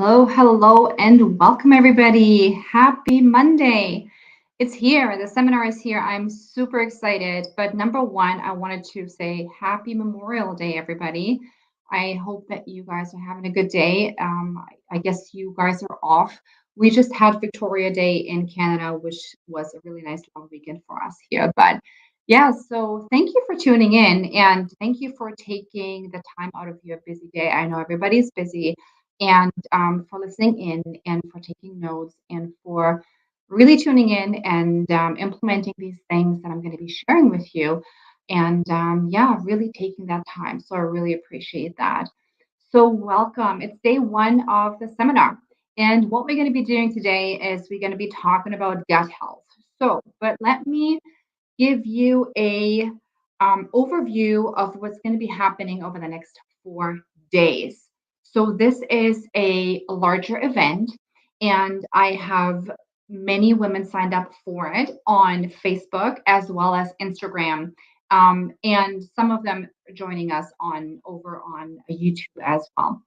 Hello, hello, and welcome everybody. Happy Monday. It's here. The seminar is here. I'm super excited. But number one, I wanted to say happy Memorial Day, everybody. I hope that you guys are having a good day. I guess you guys are off. We just had Victoria Day in Canada, which was a really nice long weekend for us here. But yeah, so thank you for tuning in and thank you for taking the time out of your busy day. I know everybody's busy and for listening in and for taking notes and for really tuning in and implementing these things that I'm going to be sharing with you. And yeah, really taking that time. So I really appreciate that. So, welcome. It's day one of the seminar. And what we're going to be doing today is we're going to be talking about gut health. So, but let me give you a overview of what's going to be happening over the next 4 days. So this is a larger event, and I have many women signed up for it on Facebook as well as Instagram, and some of them joining us on over on YouTube as well.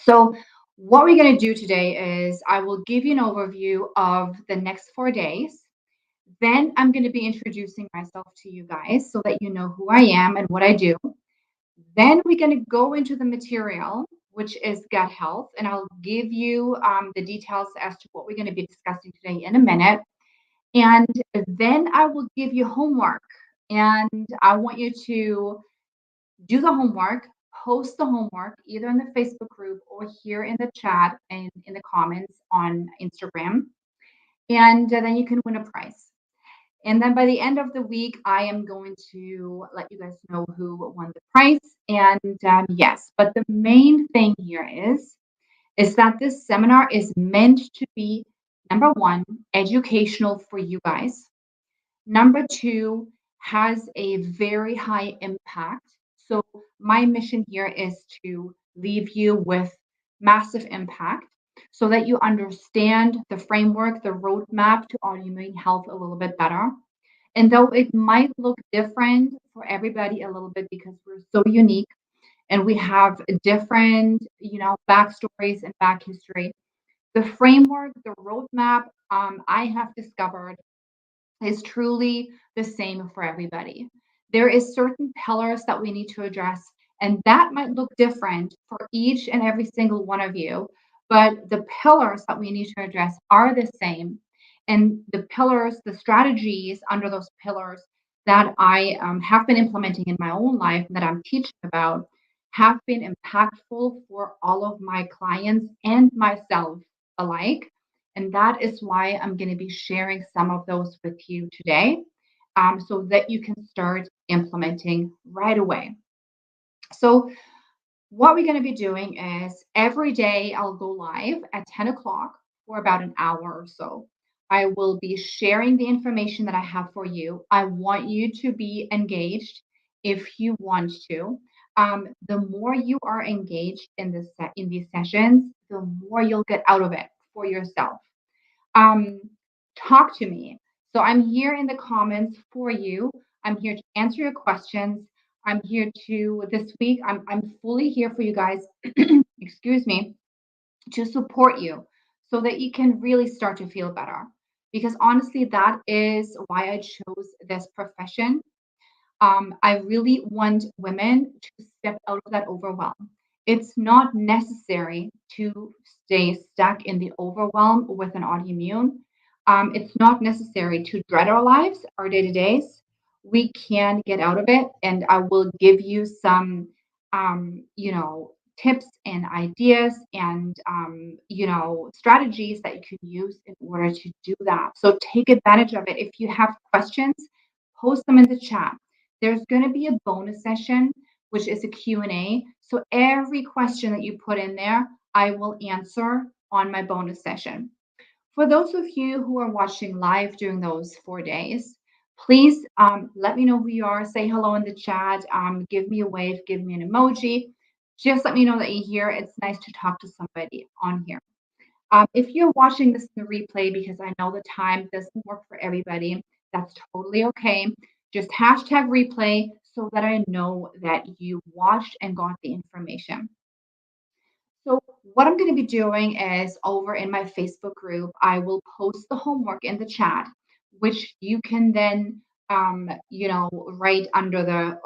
So what we're going to do today is I will give you an overview of the next 4 days. Then I'm going to be introducing myself to you guys so that you know who I am and what I do. Then we're going to go into the material, which is gut health, and I'll give you the details as to what we're going to be discussing today in a minute. And then I will give you homework, and I want you to do the homework, post the homework either in the Facebook group or here in the chat and in the comments on Instagram, and then you can win a prize. And then by the end of the week, I am going to let you guys know who won the prize. And yes, but the main thing here is that this seminar is meant to be number one, educational for you guys. Number two, has a very high impact. So my mission here is to leave you with massive impact so that you understand the framework, the roadmap to autoimmune health a little bit better. And though it might look different for everybody a little bit because we're so unique and we have different, backstories and back history, the framework, the roadmap I have discovered is truly the same for everybody. There is certain pillars that we need to address, and that might look different for each and every single one of you, but the pillars that we need to address are the same. And the pillars, the strategies under those pillars that I have been implementing in my own life that I'm teaching about have been impactful for all of my clients and myself alike. And that is why I'm going to be sharing some of those with you today so that you can start implementing right away. So, what we're going to be doing is every day I'll go live at 10 o'clock for about an hour or so. I will be sharing the information that I have for you. I want you to be engaged if you want to. The more you are engaged in in these sessions, the more you'll get out of it for yourself. um, Talk to me. So I'm here in the comments for you. I'm here to answer your questions. I'm here to this week. I'm fully here for you guys. Excuse me, to support you so that you can really start to feel better. Because honestly, that is why I chose this profession. I really want women to step out of that overwhelm. It's not necessary to stay stuck in the overwhelm with an autoimmune. It's not necessary to dread our lives, our day to days. We can get out of it, and I will give you some, tips and ideas and strategies that you can use in order to do that. So take advantage of it. If you have questions, post them in the chat. There's going to be a bonus session, which is a Q&A. So every question that you put in there, I will answer on my bonus session. For those of you who are watching live during those 4 days, please let me know who you are. Say hello in the chat. Give me a wave. Give me an emoji. Just let me know that you're here. It's nice to talk to somebody on here. If you're watching this in the replay, because I know the time doesn't work for everybody, that's totally okay. Just hashtag replay so that I know that you watched and got the information. So what I'm going to be doing is over in my Facebook group, I will post the homework in the chat, which you can then, write under the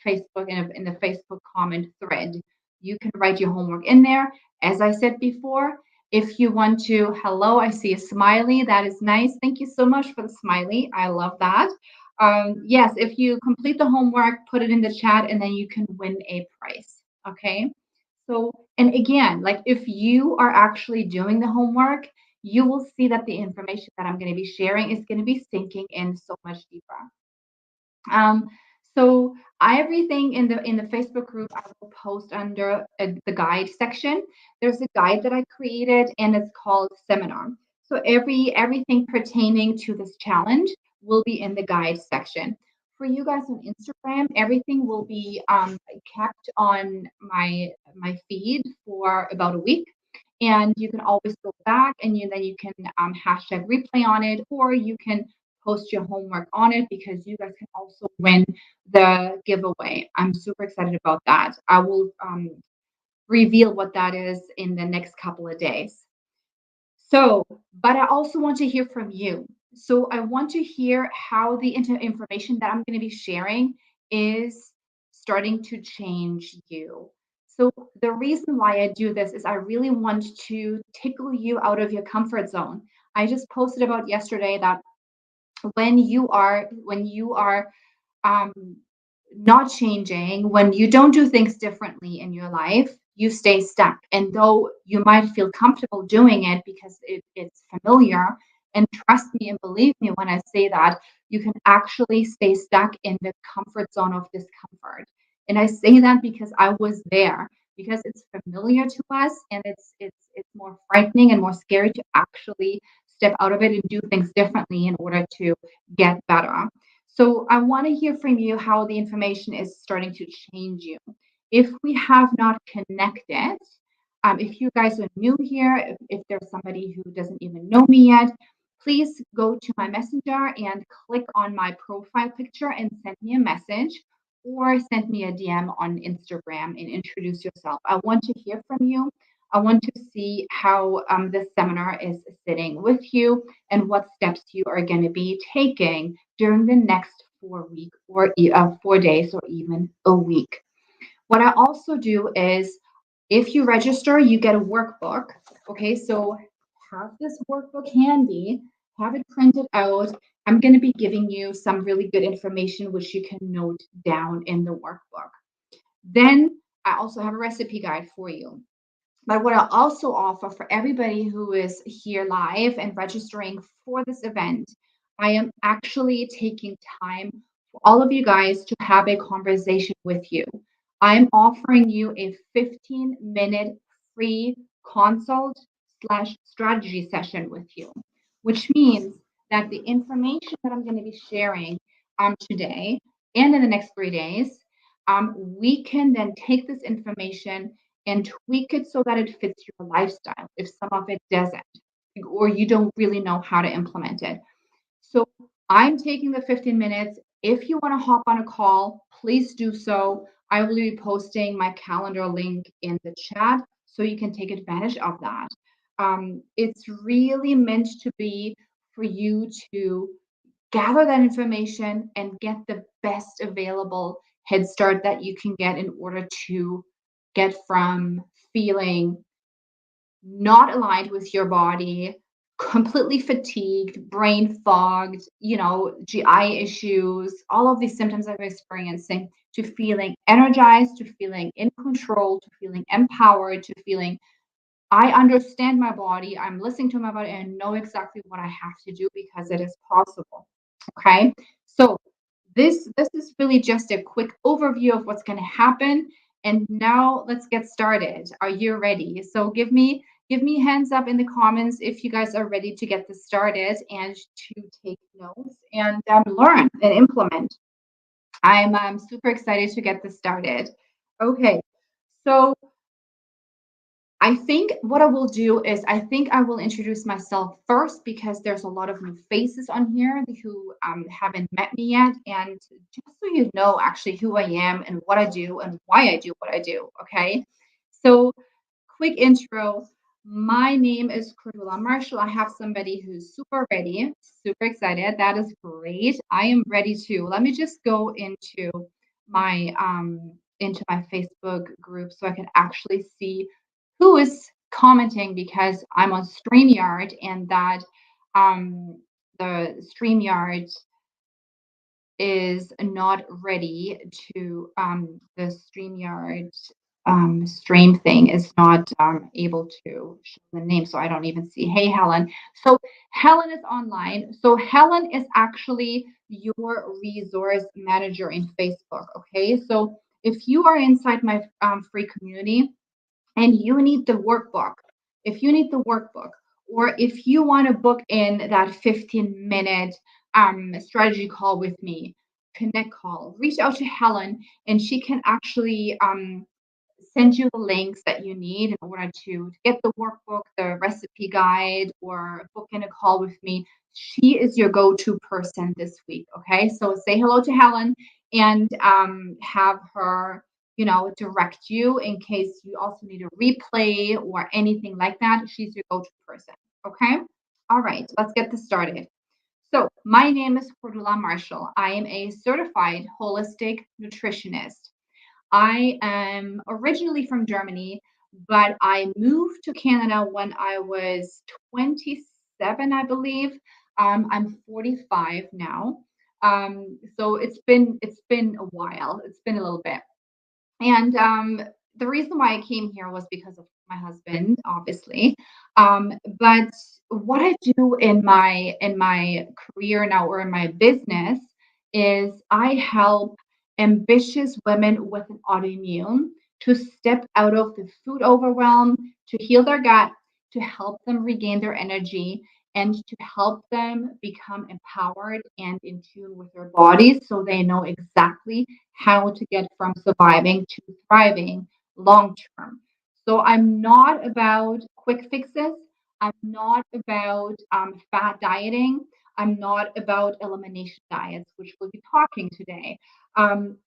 Facebook in the Facebook comment thread. You can write your homework in there. As I said before, if you want to, hello, I see a smiley. That is nice. Thank you so much for the smiley. I love that. Yes, if you complete the homework, put it in the chat, and then you can win a prize. Okay. So, and again, like if you are actually doing the homework, you will see that the information that I'm going to be sharing is going to be sinking in so much deeper. Um, so everything in the Facebook group I will post under the guide section. There's a guide that I created and it's called seminar. So everything pertaining to this challenge will be in the guide section. For you guys on Instagram, everything will be kept on my feed for about a week. And you can always go back and then you can hashtag replay on it, or you can post your homework on it because you guys can also win the giveaway. I'm super excited about that. I will reveal what that is in the next couple of days. So, but I also want to hear from you. So I want to hear how the information that I'm going to be sharing is starting to change you. So the reason why I do this is I really want to tickle you out of your comfort zone. I just posted about yesterday that when you are um, not changing, when you don't do things differently in your life, you stay stuck. And though you might feel comfortable doing it because it's familiar, and trust me and believe me when I say that, you can actually stay stuck in the comfort zone of discomfort. And I say that because I was there, because it's familiar to us and it's more frightening and more scary to actually step out of it and do things differently in order to get better. So I want to hear from you how the information is starting to change you. If we have not connected, if you guys are new here, if there's somebody who doesn't even know me yet, please go to my messenger and click on my profile picture and send me a message, or send me a DM on Instagram and introduce yourself. I want to hear from you. I want to see how this seminar is sitting with you and what steps you are going to be taking during the next 4 weeks or 4 days or even a week. What I also do is if you register, you get a workbook. Okay, so have this workbook handy, have it printed out. I'm going to be giving you some really good information which you can note down in the workbook. Then I also have a recipe guide for you. But what I also offer for everybody who is here live and registering for this event, I am actually taking time for all of you guys to have a conversation with you. I'm offering you a 15-minute free consult slash strategy session with you, which means that the information that I'm going to be sharing today and in the next 3 days, we can then take this information and tweak it so that it fits your lifestyle if some of it doesn't, or you don't really know how to implement it. So I'm taking the 15 minutes. If you want to hop on a call, please do so. I will be posting my calendar link in the chat so you can take advantage of that. It's really meant to be for you to gather that information and get the best available head start that you can get in order to get from feeling not aligned with your body, completely fatigued, brain fogged, GI issues, all of these symptoms I'm experiencing, to feeling energized, to feeling in control, to feeling empowered, to feeling I understand my body, I'm listening to my body, and know exactly what I have to do because it is possible. Okay. So this is really just a quick overview of what's going to happen. And now let's get started. Are you ready? So give me hands up in the comments if you guys are ready to get this started and to take notes and learn and implement. I'm super excited to get this started. Okay. So I think what I will do is I think I will introduce myself first because there's a lot of new faces on here who haven't met me yet. And just so you know actually who I am and what I do and why I do what I do. Okay. So quick intro. My name is Cordula Marshall. I have somebody who's super ready, super excited. That is great. I am ready too. Let me just go into my Facebook group so I can actually see who is commenting because I'm on StreamYard and that um the StreamYard is not ready to the StreamYard stream thing is not able to show the name, so I don't even see. Hey, Helen. So Helen is online. So Helen is actually your resource manager in Facebook. Okay, so if you are inside my free community, and you need the workbook, if you need the workbook, or if you want to book in that 15-minute strategy call with me, connect call, reach out to Helen, and she can actually send you the links that you need in order to get the workbook, the recipe guide, or book in a call with me. She is your go-to person this week. Okay, so say hello to Helen and have her, direct you in case you also need a replay or anything like that. She's your go-to person. Okay. All right, let's get this started. So, my name is Cordula Marshall. I am a certified holistic nutritionist. I am originally from Germany, but I moved to Canada when I was 27, I believe. I'm 45 now. So it's been a while. It's been a little bit. And the reason why I came here was because of my husband, obviously. But what I do in my career now or in my business is I help ambitious women with an autoimmune to step out of the food overwhelm, to heal their gut, to help them regain their energy, and to help them become empowered and in tune with their bodies so they know exactly how to get from surviving to thriving long term. So I'm not about quick fixes. I'm not about fat dieting. I'm not about elimination diets, which we'll be talking today. I'm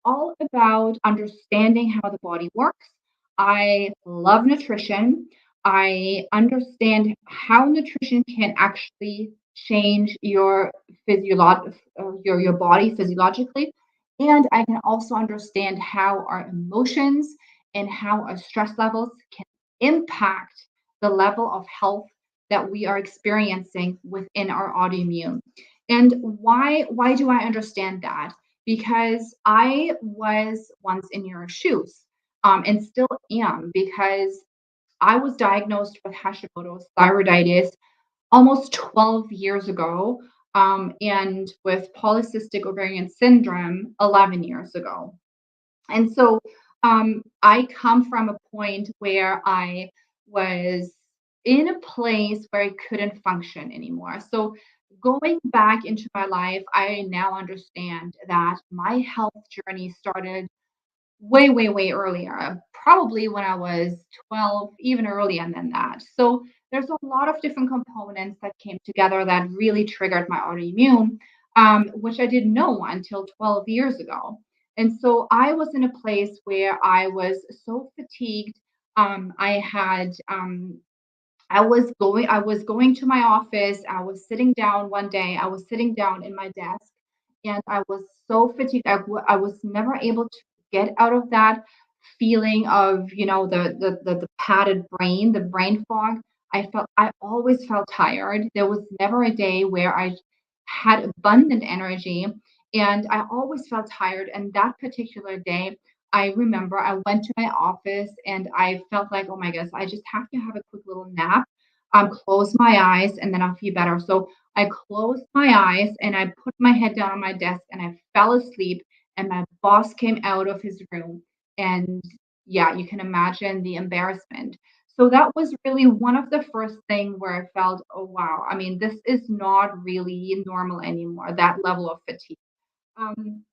all about understanding how the body works. I love nutrition. I understand how nutrition can actually change your your body physiologically, and I can also understand how our emotions and how our stress levels can impact the level of health that we are experiencing within our autoimmune. And why do I understand that? Because I was once in your shoes, and still am, because I was diagnosed with Hashimoto's thyroiditis almost 12 years ago, and with polycystic ovarian syndrome 11 years ago. And so I come from a point where I was in a place where I couldn't function anymore. So going back into my life, I now understand that my health journey started way, way, way earlier, probably when I was 12, even earlier than that. So there's a lot of different components that came together that really triggered my autoimmune, which I didn't know until 12 years ago. And so I was in a place where I was so fatigued. I had I was going to my office. I was sitting down one day. I was sitting down in my desk and I was so fatigued. I was never able to get out of that feeling of, the padded brain, the brain fog. I always felt tired. There was never a day where I had abundant energy, and I always felt tired. And that particular day, I remember I went to my office and I felt like, oh my gosh, I just have to have a quick little nap, close my eyes, and then I'll feel better. So I closed my eyes and I put my head down on my desk and I fell asleep. And my boss came out of his room. And yeah, you can imagine the embarrassment. So that was really one of the first thing where I felt, oh wow, I mean, this is not really normal anymore, that level of fatigue. Um,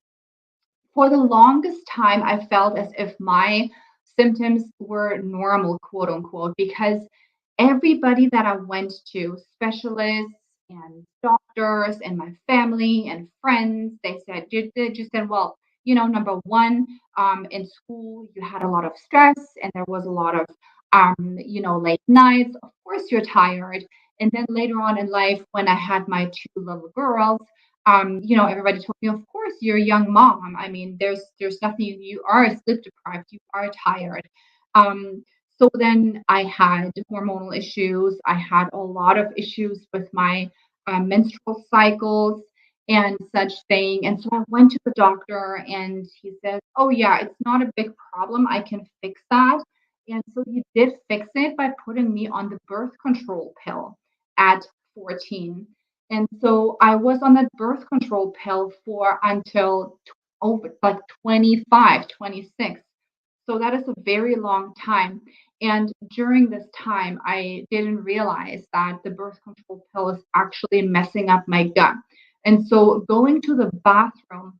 for the longest time, I felt as if my symptoms were normal, quote unquote, because everybody that I went to, specialists and doctors and my family and friends, they just said, well, number one, in school, you had a lot of stress and there was a lot of late nights. Of course, you're tired. And then later on in life, when I had my two little girls, everybody told me, of course, you're a young mom. I mean, there's nothing, you are sleep deprived, you are tired. Um, so then I had hormonal issues. I had a lot of issues with my menstrual cycles and such thing. And so I went to the doctor and he says, oh, yeah, it's not a big problem. I can fix that. And so he did fix it by putting me on the birth control pill at 14. And so I was on that birth control pill for until over like 25, 26. So that is a very long time. And during this time, I didn't realize that the birth control pill is actually messing up my gut. And so going to the bathroom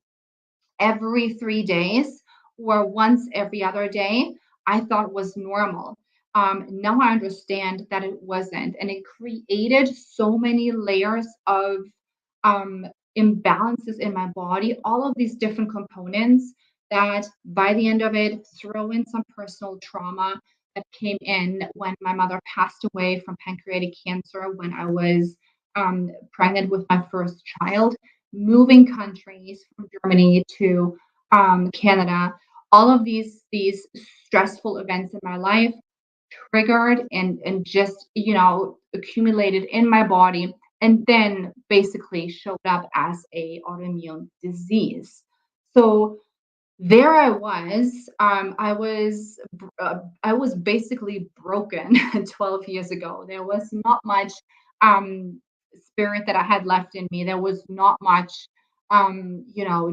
every 3 days or once every other day, I thought was normal. Now I understand that it wasn't. And it created so many layers of um, imbalances in my body, all of these different components that by the end of it, throw in some personal trauma that came in when my mother passed away from pancreatic cancer when I was pregnant with my first child, moving countries from Germany to Canada, all of these stressful events in my life triggered and just accumulated in my body and then basically showed up as a autoimmune disease. So there I was. I was basically broken 12 years ago. There was not much spirit that I had left in me. There was not much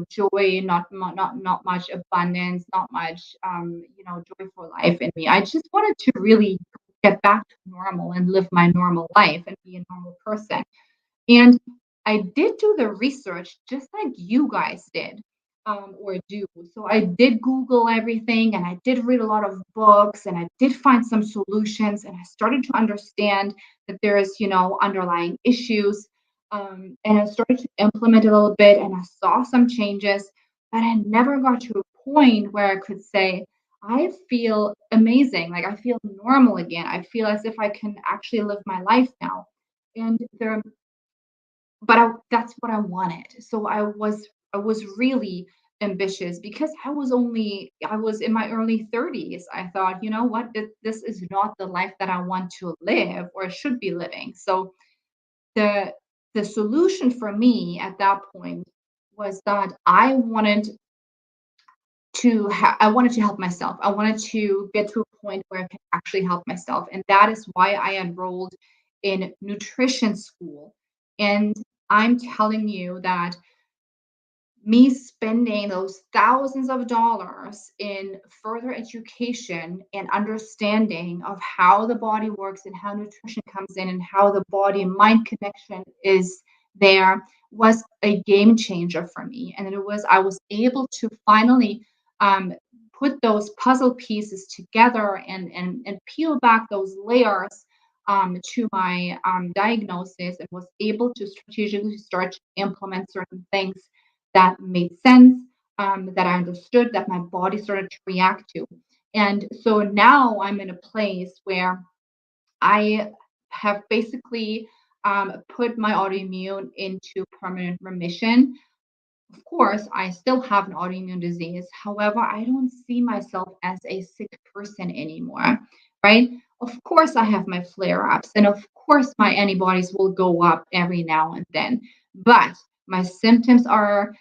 joy, not much abundance, not much joy for life in me. I just wanted to really get back to normal and live my normal life and be a normal person. And I did do the research just like you guys did, or do. So I did Google everything and I did read a lot of books and I did find some solutions and I started to understand that there is, underlying issues. And I started to implement a little bit and I saw some changes, but I never got to a point where I could say, I feel amazing. Like I feel normal again. I feel as if I can actually live my life now. And there but that's what I wanted. So I was really ambitious because I was in my early 30s. I thought, you know what, this is not the life that I want to live or should be living. So the the solution for me at that point was that I wanted to help myself. I wanted to get to a point where I can actually help myself. And that is why I enrolled in nutrition school. And I'm telling you that me spending those thousands of dollars in further education and understanding of how the body works and how nutrition comes in and how the body and mind connection is there was a game changer for me. And I was able to finally um, put those puzzle pieces together and peel back those layers to my diagnosis and was able to strategically start to implement certain things that made sense, that I understood, that my body started to react to. And so now I'm in a place where I have basically put my autoimmune into permanent remission. Of course, I still have an autoimmune disease. However, I don't see myself as a sick person anymore, right? Of course, I have my flare ups, and of course, my antibodies will go up every now and then. But my symptoms are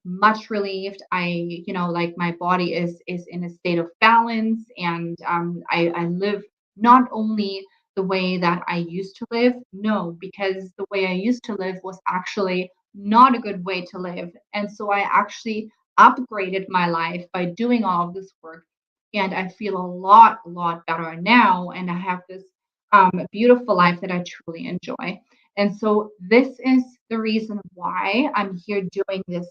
much relieved. Like my body is in a state of balance, and I live not only the way that I used to live, no, because the way I used to live was actually not a good way to live. And so I actually upgraded my life by doing all of this work. And I feel a lot better now. And I have this beautiful life that I truly enjoy. And so this is the reason why I'm here doing this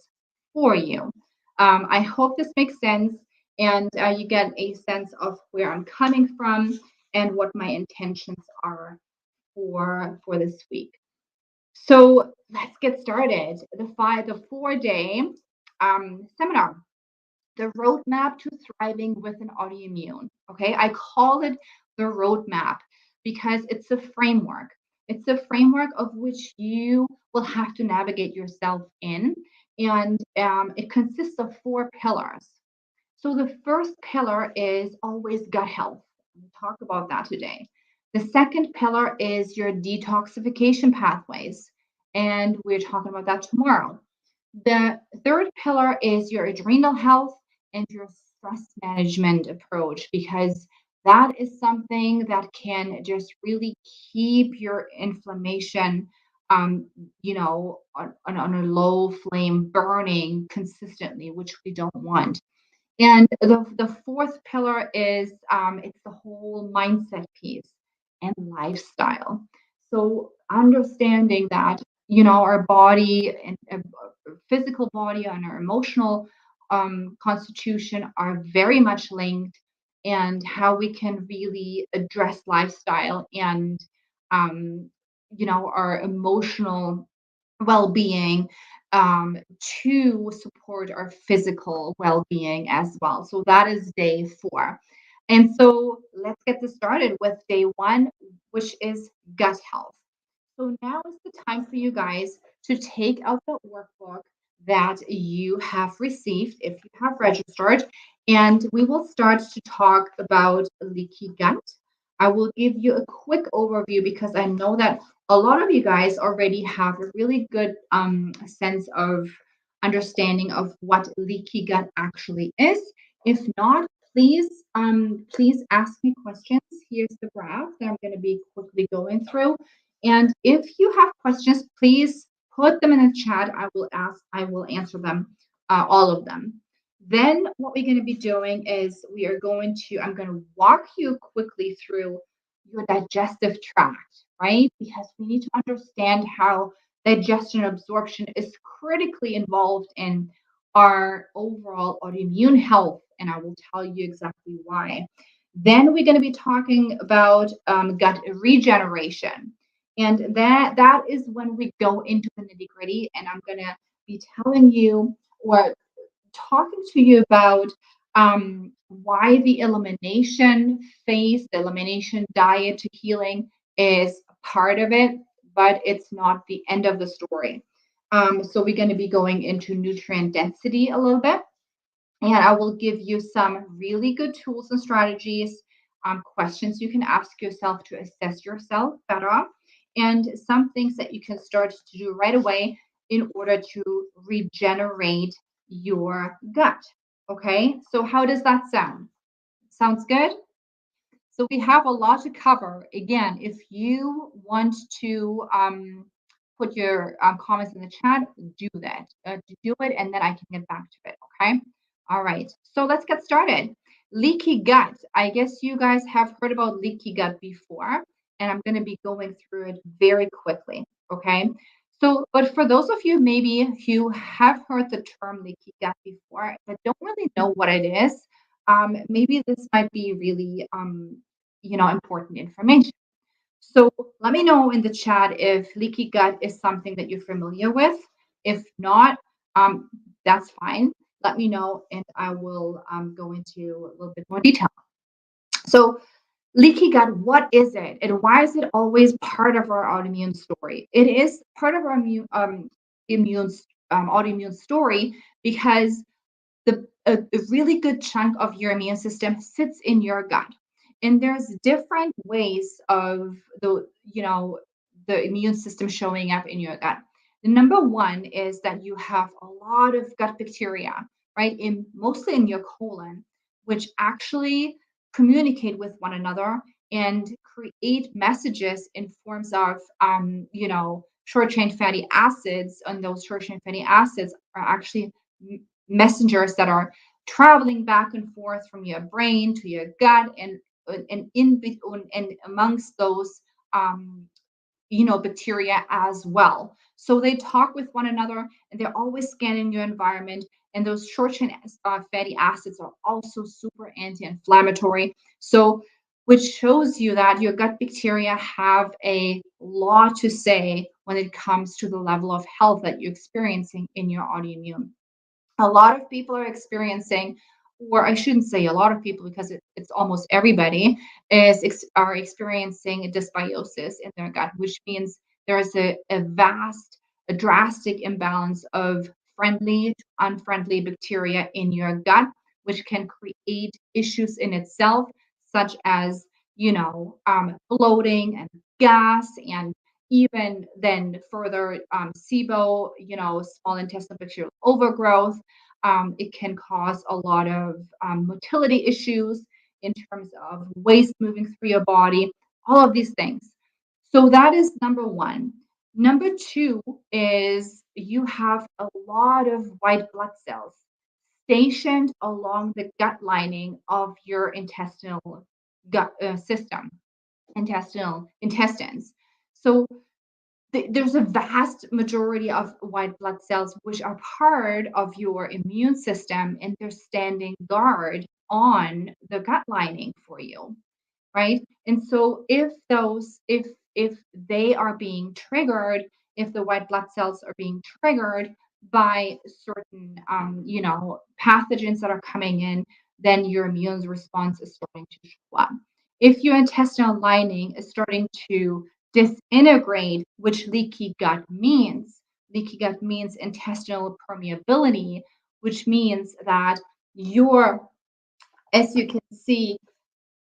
for you. I hope this makes sense and you get a sense of where I'm coming from and what my intentions are for this week. So let's get started. The 4-day seminar, the roadmap to thriving with an autoimmune. Okay, I call it the roadmap, because it's a framework. It's a framework of which you will have to navigate yourself in. And it consists of four pillars. So the first pillar is always gut health. We'll talk about that today. The second pillar is your detoxification pathways, and we're talking about that tomorrow. The third pillar is your adrenal health and your stress management approach, because that is something that can just really keep your inflammation, on a low flame, burning consistently, which we don't want. And the fourth pillar is it's the whole mindset piece and lifestyle. So understanding that, our body and physical body and our emotional constitution are very much linked, and how we can really address lifestyle and um, our emotional well-being, to support our physical well-being as well. So that is day 4. And so let's get this started with day 1, which is gut health. So now is the time for you guys to take out the workbook that you have received if you have registered, and we will start to talk about leaky gut. I will give you a quick overview because I know that a lot of you guys already have a really good sense of understanding of what leaky gut actually is. If not, please ask me questions. Here's the graph that I'm going to be quickly going through. And if you have questions, please put them in the chat. I will answer them, all of them. Then what we're going to be doing is I'm going to walk you quickly through your digestive tract, right? Because we need to understand how digestion and absorption is critically involved in our overall autoimmune health. And I will tell you exactly why. Then we're going to be talking about gut regeneration. And that is when we go into the nitty gritty. And I'm going to be telling you, or talking to you about why the elimination phase, the elimination diet to healing is part of it, but it's not the end of the story. So we're going to be going into nutrient density a little bit, and I will give you some really good tools and strategies, questions you can ask yourself to assess yourself better, and some things that you can start to do right away in order to regenerate your gut. Okay, so how does that sound? Sounds good? So we have a lot to cover. Again, if you want to put your comments in the chat, do that. Do it, and then I can get back to it. Okay. All right. So let's get started. Leaky gut. I guess you guys have heard about leaky gut before, and I'm going to be going through it very quickly. Okay. So, but for those of you maybe who have heard the term leaky gut before, but don't really know what it is, maybe this might be really important information. So let me know in the chat if leaky gut is something that you're familiar with. If not, that's fine. Let me know, and I will go into a little bit more detail. So leaky gut, what is it, and why is it always part of our autoimmune story? It is part of our autoimmune story because a really good chunk of your immune system sits in your gut, and there's different ways of the immune system showing up in your gut. The number one is that you have a lot of gut bacteria, right, in mostly in your colon, which actually communicate with one another and create messages in forms of short chain fatty acids, and those short chain fatty acids are actually messengers that are traveling back and forth from your brain to your gut, and in between and amongst those bacteria as well. So they talk with one another, and they're always scanning your environment. And those short chain fatty acids are also super anti-inflammatory. So, which shows you that your gut bacteria have a lot to say when it comes to the level of health that you're experiencing in your autoimmune. A lot of people are experiencing or I shouldn't say a lot of people because it's almost everybody, are experiencing dysbiosis in their gut, which means there is a drastic imbalance of friendly to unfriendly bacteria in your gut, which can create issues in itself, such as, bloating and gas, and even then further SIBO, small intestinal bacterial overgrowth. It can cause a lot of motility issues in terms of waste moving through your body, all of these things. So that is number one. Number two is you have a lot of white blood cells stationed along the gut lining of your intestinal gut system, intestines. So there's a vast majority of white blood cells which are part of your immune system, and they're standing guard on the gut lining for you, right? And so if they are being triggered, if the white blood cells are being triggered by certain pathogens that are coming in, then your immune response is starting to show up. If your intestinal lining is starting to disintegrate, which leaky gut means intestinal permeability, which means that your, as you can see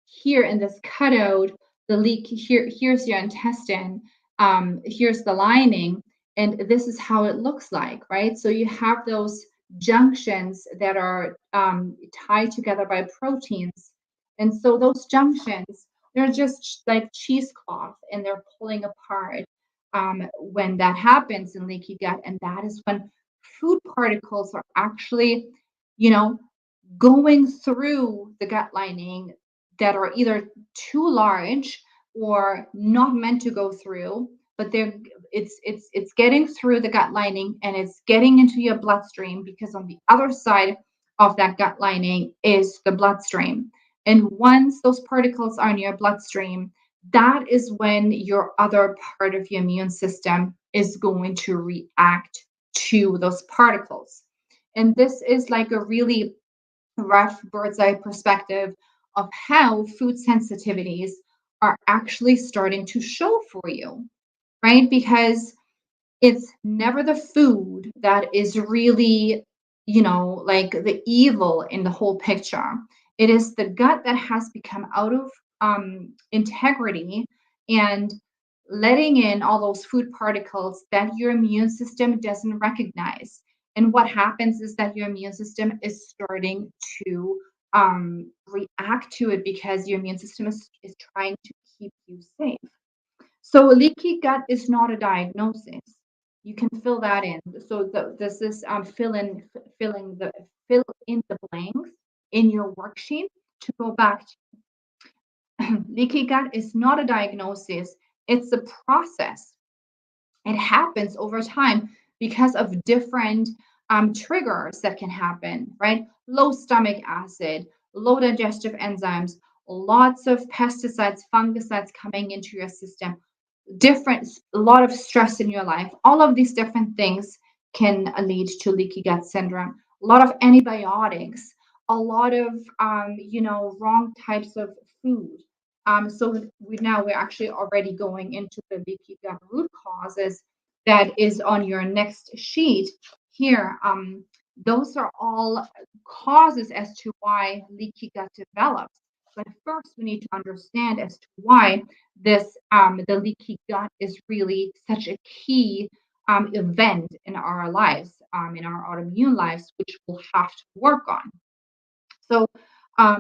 here in this cutout, the leak here, here's your intestine, here's the lining, and this is how it looks like, right? So you have those junctions that are tied together by proteins. And so those junctions, they're just like cheesecloth and they're pulling apart when that happens in leaky gut. And that is when food particles are actually, you know, going through the gut lining that are either too large or not meant to go through, but it's getting through the gut lining and it's getting into your bloodstream, because on the other side of that gut lining is the bloodstream. And once those particles are in your bloodstream, that is when your other part of your immune system is going to react to those particles. And this is like a really rough bird's eye perspective of how food sensitivities are actually starting to show for you, right? Because it's never the food that is really, like the evil in the whole picture. It is the gut that has become out of integrity and letting in all those food particles that your immune system doesn't recognize. And what happens is that your immune system is starting to react to it because your immune system is trying to keep you safe. So leaky gut is not a diagnosis. You can fill that in. So this is fill in the blanks in your worksheet to go back to. Leaky gut is not a diagnosis. It's a process. It happens over time because of different triggers that can happen, right? Low stomach acid, low digestive enzymes, lots of pesticides, fungicides coming into your system, a lot of stress in your life. All of these different things can lead to leaky gut syndrome. A lot of antibiotics, a lot of wrong types of food. So we're actually already going into the leaky gut root causes that is on your next sheet here. Those are all causes as to why leaky gut develops. But first, we need to understand as to why the leaky gut is really such a key event in our lives, in our autoimmune lives, which we'll have to work on. So um,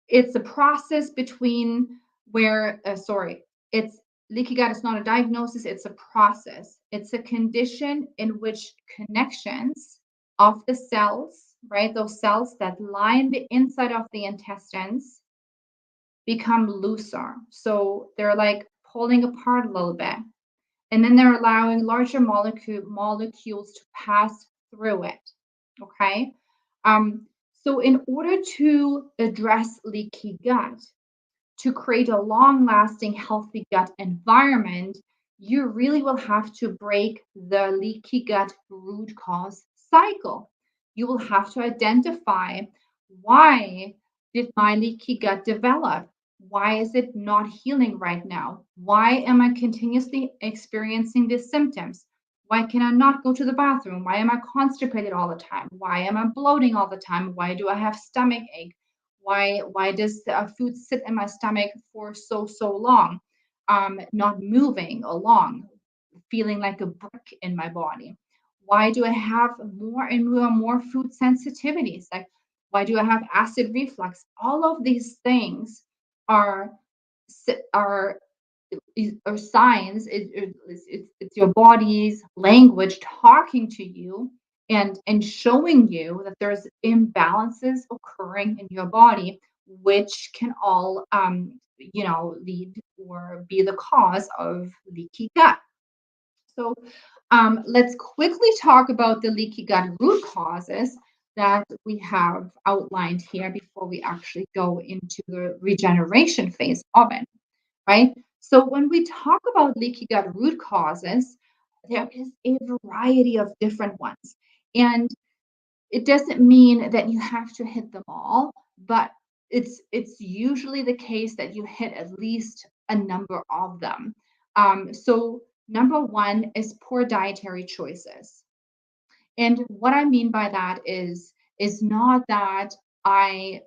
it's a process between it's leaky gut is not a diagnosis, it's a process. It's a condition in which connections of the cells, right, those cells that line the inside of the intestines, become looser. So they're like pulling apart a little bit. And then they're allowing larger molecules to pass through it. Okay. So in order to address leaky gut, to create a long lasting healthy gut environment, you really will have to break the leaky gut root cause cycle. You will have to identify Why did my leaky gut develop? Why is it not healing right now? Why am I continuously experiencing these symptoms? Why can I not go to the bathroom? Why am I constipated all the time? Why am I bloating all the time? Why do I have stomach ache? Why does food sit in my stomach for so long, not moving along, feeling like a brick in my body? Why do I have more and more food sensitivities? Like, why do I have acid reflux? All of these things are are or signs. It's your body's language talking to you and showing you that there's imbalances occurring in your body, which can all lead or be the cause of leaky gut. So let's quickly talk about the leaky gut root causes that we have outlined here before we actually go into the regeneration phase of it, right? So when we talk about leaky gut root causes, there is a variety of different ones. And it doesn't mean that you have to hit them all, but it's usually the case that you hit at least a number of them. So number one is poor dietary choices. And what I mean by that is not that I,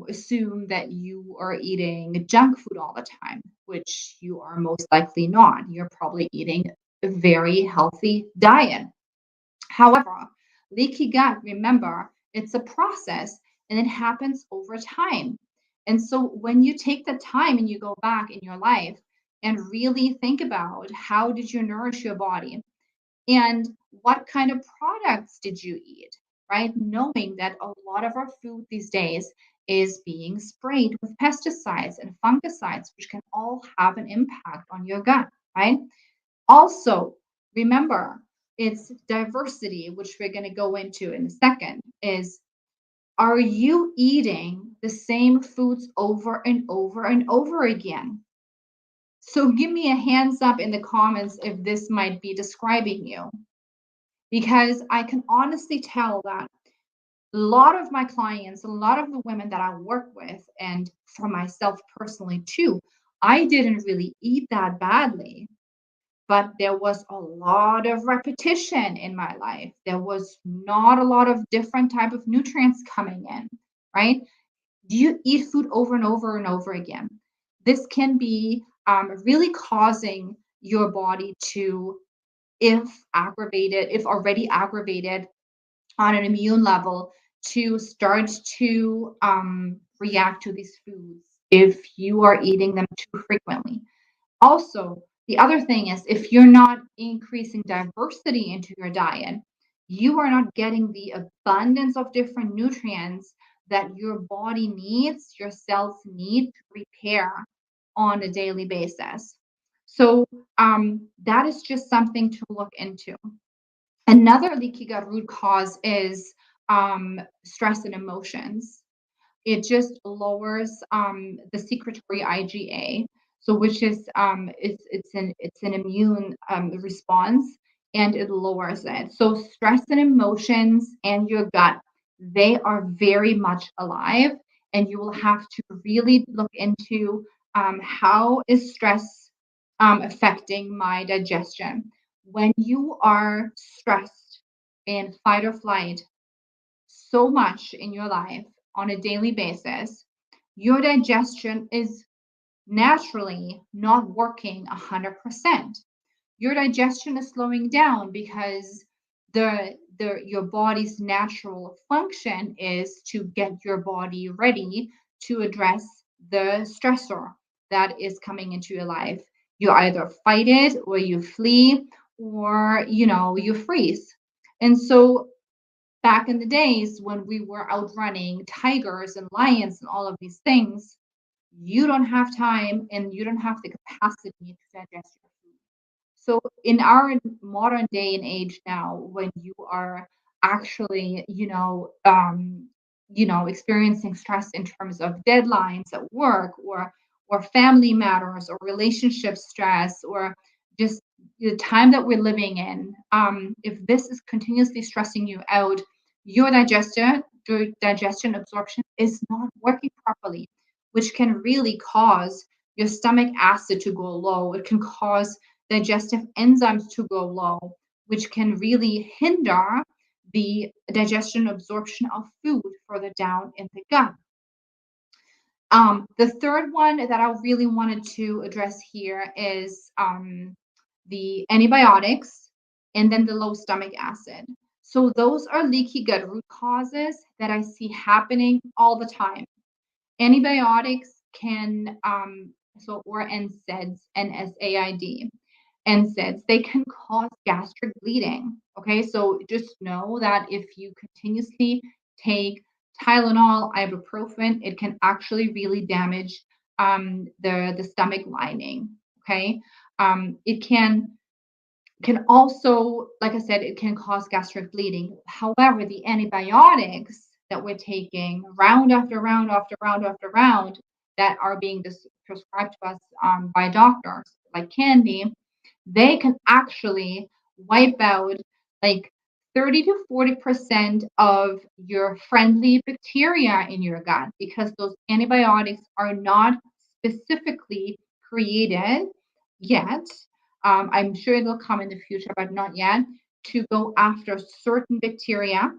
assume that you are eating junk food all the time, which you are most likely not. You're probably eating a very healthy diet. However, leaky gut, remember, it's a process and it happens over time. And so when you take the time and you go back in your life and really think about how did you nourish your body, and what kind of products did you eat, right? Knowing that a lot of our food these days is being sprayed with pesticides and fungicides, which can all have an impact on your gut, right? Also, remember, it's diversity, which we're going to go into in a second, is are you eating the same foods over and over and over again? So give me a hands up in the comments if this might be describing you, because I can honestly tell that a lot of my clients, a lot of the women that I work with, and for myself personally too, I didn't really eat that badly, but there was a lot of repetition in my life. There was not a lot of different type of nutrients coming in, right? Do you eat food over and over and over again? This can be really causing your body to, if already aggravated on an immune level, to start to react to these foods if you are eating them too frequently. Also, the other thing is if you're not increasing diversity into your diet, you are not getting the abundance of different nutrients that your body needs, your cells need to repair on a daily basis. So that is just something to look into. Another leaky gut root cause is stress and emotions. It just lowers the secretory IgA, so which is it's an immune response, and it lowers it. So stress and emotions and your gut, they are very much alive, and you will have to really look into how is stress affecting my digestion. When you are stressed in fight or flight so much in your life on a daily basis, your digestion is naturally not working 100%. Your digestion is slowing down because your body's natural function is to get your body ready to address the stressor that is coming into your life. You either fight it or you flee, or you freeze. And so back in the days when we were outrunning tigers and lions and all of these things, you don't have time and you don't have the capacity to digest your food. So in our modern day and age now, when you are actually, experiencing stress in terms of deadlines at work, or family matters, or relationship stress, or just the time that we're living in, if this is continuously stressing you out, your digestion digestion absorption is not working properly, which can really cause your stomach acid to go low. It can cause digestive enzymes to go low, which can really hinder the digestion absorption of food further down in the gut. The third one that I really wanted to address here is the antibiotics and then the low stomach acid. So those are leaky gut root causes that I see happening all the time. Antibiotics can or NSAIDs, NSAID, NSAIDs, they can cause gastric bleeding. Okay, so just know that if you continuously take Tylenol, ibuprofen, it can actually really damage the stomach lining. Okay, it can also, like I said, it can cause gastric bleeding. However, the antibiotics that we're taking round after round after round after round that are being prescribed to us by doctors, like candy, they can actually wipe out like 30 to 40% of your friendly bacteria in your gut because those antibiotics are not specifically created yet. I'm sure they'll come in the future, but not yet, to go after certain bacteria,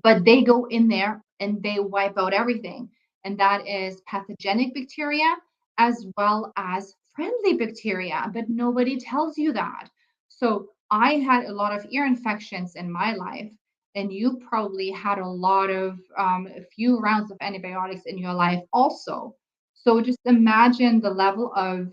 but they go in there and they wipe out everything. And that is pathogenic bacteria as well as friendly bacteria, but nobody tells you that. So I had a lot of ear infections in my life, and you probably had a lot of a few rounds of antibiotics in your life also. So just imagine the level of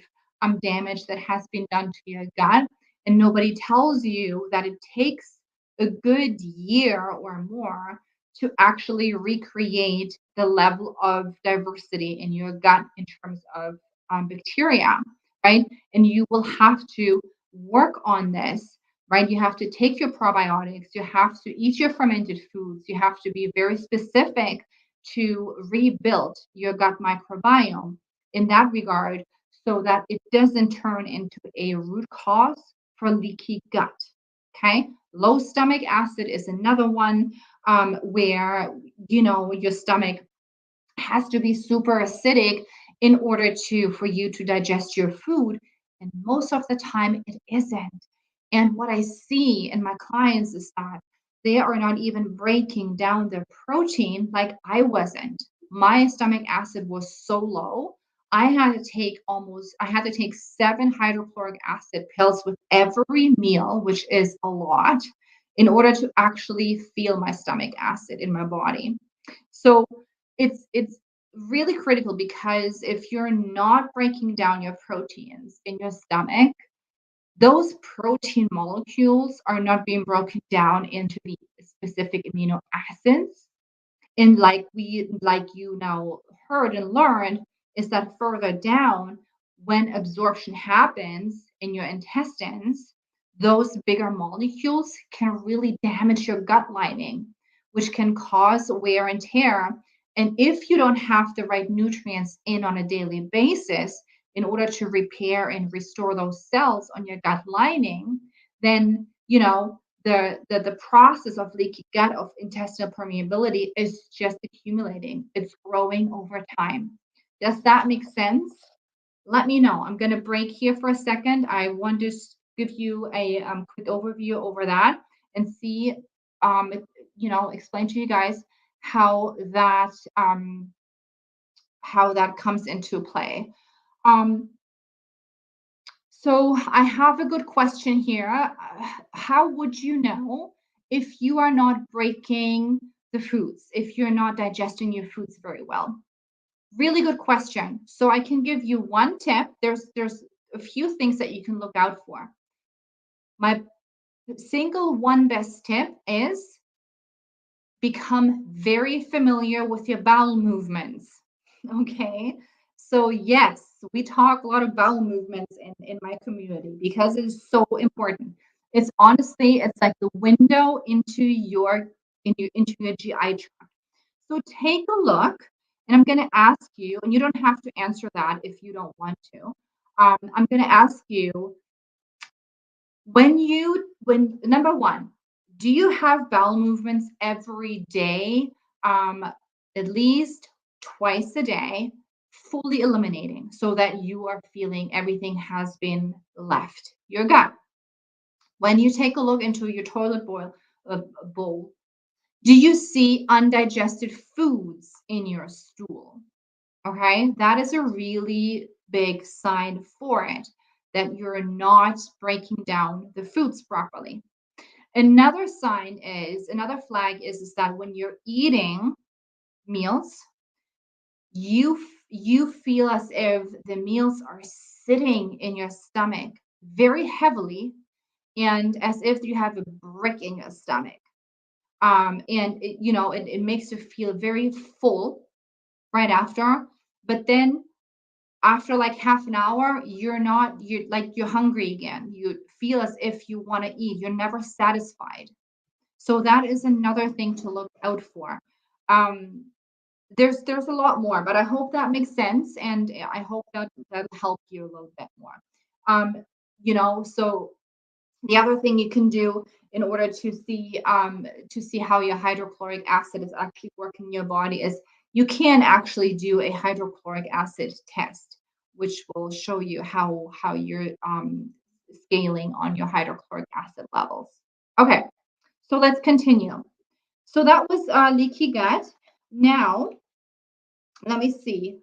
damage that has been done to your gut, and nobody tells you that it takes a good year or more to actually recreate the level of diversity in your gut in terms of bacteria, right? And you will have to work on this, right? You have to take your probiotics, you have to eat your fermented foods, you have to be very specific to rebuild your gut microbiome in that regard so that it doesn't turn into a root cause for leaky gut. Okay, low stomach acid is another one where your stomach has to be super acidic in order to for you to digest your food, and most of the time it isn't. And what I see in my clients is that they are not even breaking down their protein like I wasn't. My stomach acid was so low. I had to take 7 hydrochloric acid pills with every meal, which is a lot, in order to actually feel my stomach acid in my body. So it's really critical because if you're not breaking down your proteins in your stomach, those protein molecules are not being broken down into the specific amino acids. And like you now heard and learned, is that further down, when absorption happens in your intestines, those bigger molecules can really damage your gut lining, which can cause wear and tear. And if you don't have the right nutrients in on a daily basis in order to repair and restore those cells on your gut lining, then the process of leaky gut, of intestinal permeability, is just accumulating. It's growing over time. Does that make sense? Let me know. I'm going to break here for a second. I want to give you a quick overview over that and see, explain to you guys how that comes into play. So I have a good question here. How would you know if you are not breaking the foods, if you're not digesting your foods very well? Really good question. So I can give you one tip. There's a few things that you can look out for. My single one best tip is become very familiar with your bowel movements. Okay. So yes, we talk a lot of bowel movements in my community because it is so important. It's honestly, it's like the window into your GI tract. So take a look, and I'm going to ask you, and you don't have to answer that if you don't want to. I'm going to ask you, when number one, do you have bowel movements every day um, at least twice a day, fully eliminating so that you are feeling everything has been left your gut. When you take a look into your bowl, do you see undigested foods in your stool? Okay, that is a really big sign for it that you're not breaking down the foods properly. Another flag is that when you're eating meals, you feel as if the meals are sitting in your stomach very heavily and as if you have a brick in your stomach. And it makes you feel very full right after. But then after like half an hour, you're hungry again. You feel as if you want to eat. You're never satisfied. So that is another thing to look out for. Um, there's a lot more, but I hope that makes sense, and I hope that that'll help you a little bit more. Um, so the other thing you can do in order to see how your hydrochloric acid is actually working in your body is you can actually do a hydrochloric acid test, which will show you how you're scaling on your hydrochloric acid levels. Okay, so let's continue. So that was leaky gut. Now, let me see.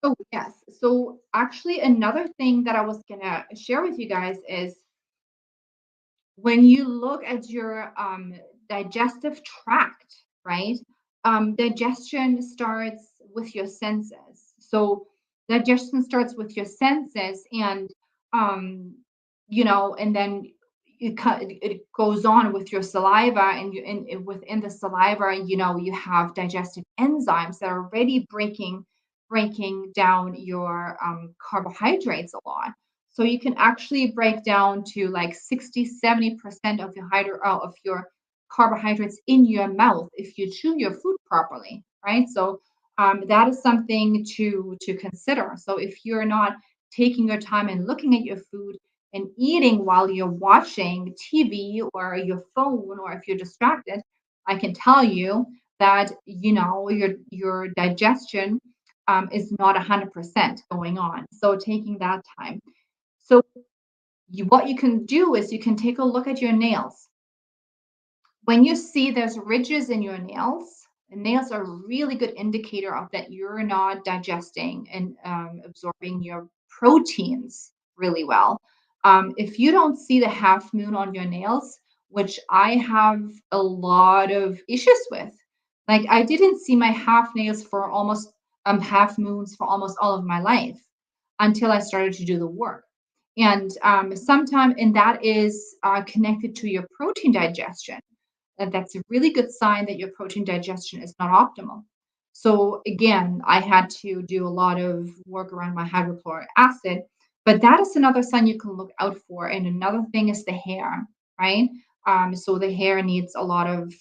Oh, yes. So actually, another thing that I was gonna share with you guys is when you look at your digestive tract, right? Digestion starts with your senses. So digestion starts with your senses, and um, and then it goes on with your saliva, and within the saliva, you have digestive enzymes that are already breaking down your carbohydrates a lot. So you can actually break down to like 60-70% of of your carbohydrates in your mouth if you chew your food properly, right? So that is something to consider. So if you're not taking your time and looking at your food and eating while you're watching TV or your phone, or if you're distracted, I can tell you that your digestion is not 100% going on. So taking that time. So what you can do is you can take a look at your nails. When you see there's ridges in your nails, the nails are a really good indicator of that you're not digesting and absorbing your proteins really well. If you don't see the half moon on your nails, which I have a lot of issues with, like I didn't see my half nails for almost half moons for almost all of my life until I started to do the work. And and that is connected to your protein digestion. And that's a really good sign that your protein digestion is not optimal. So again, I had to do a lot of work around my hydrochloric acid, but that is another sign you can look out for. And another thing is the hair, right? So the hair needs a lot of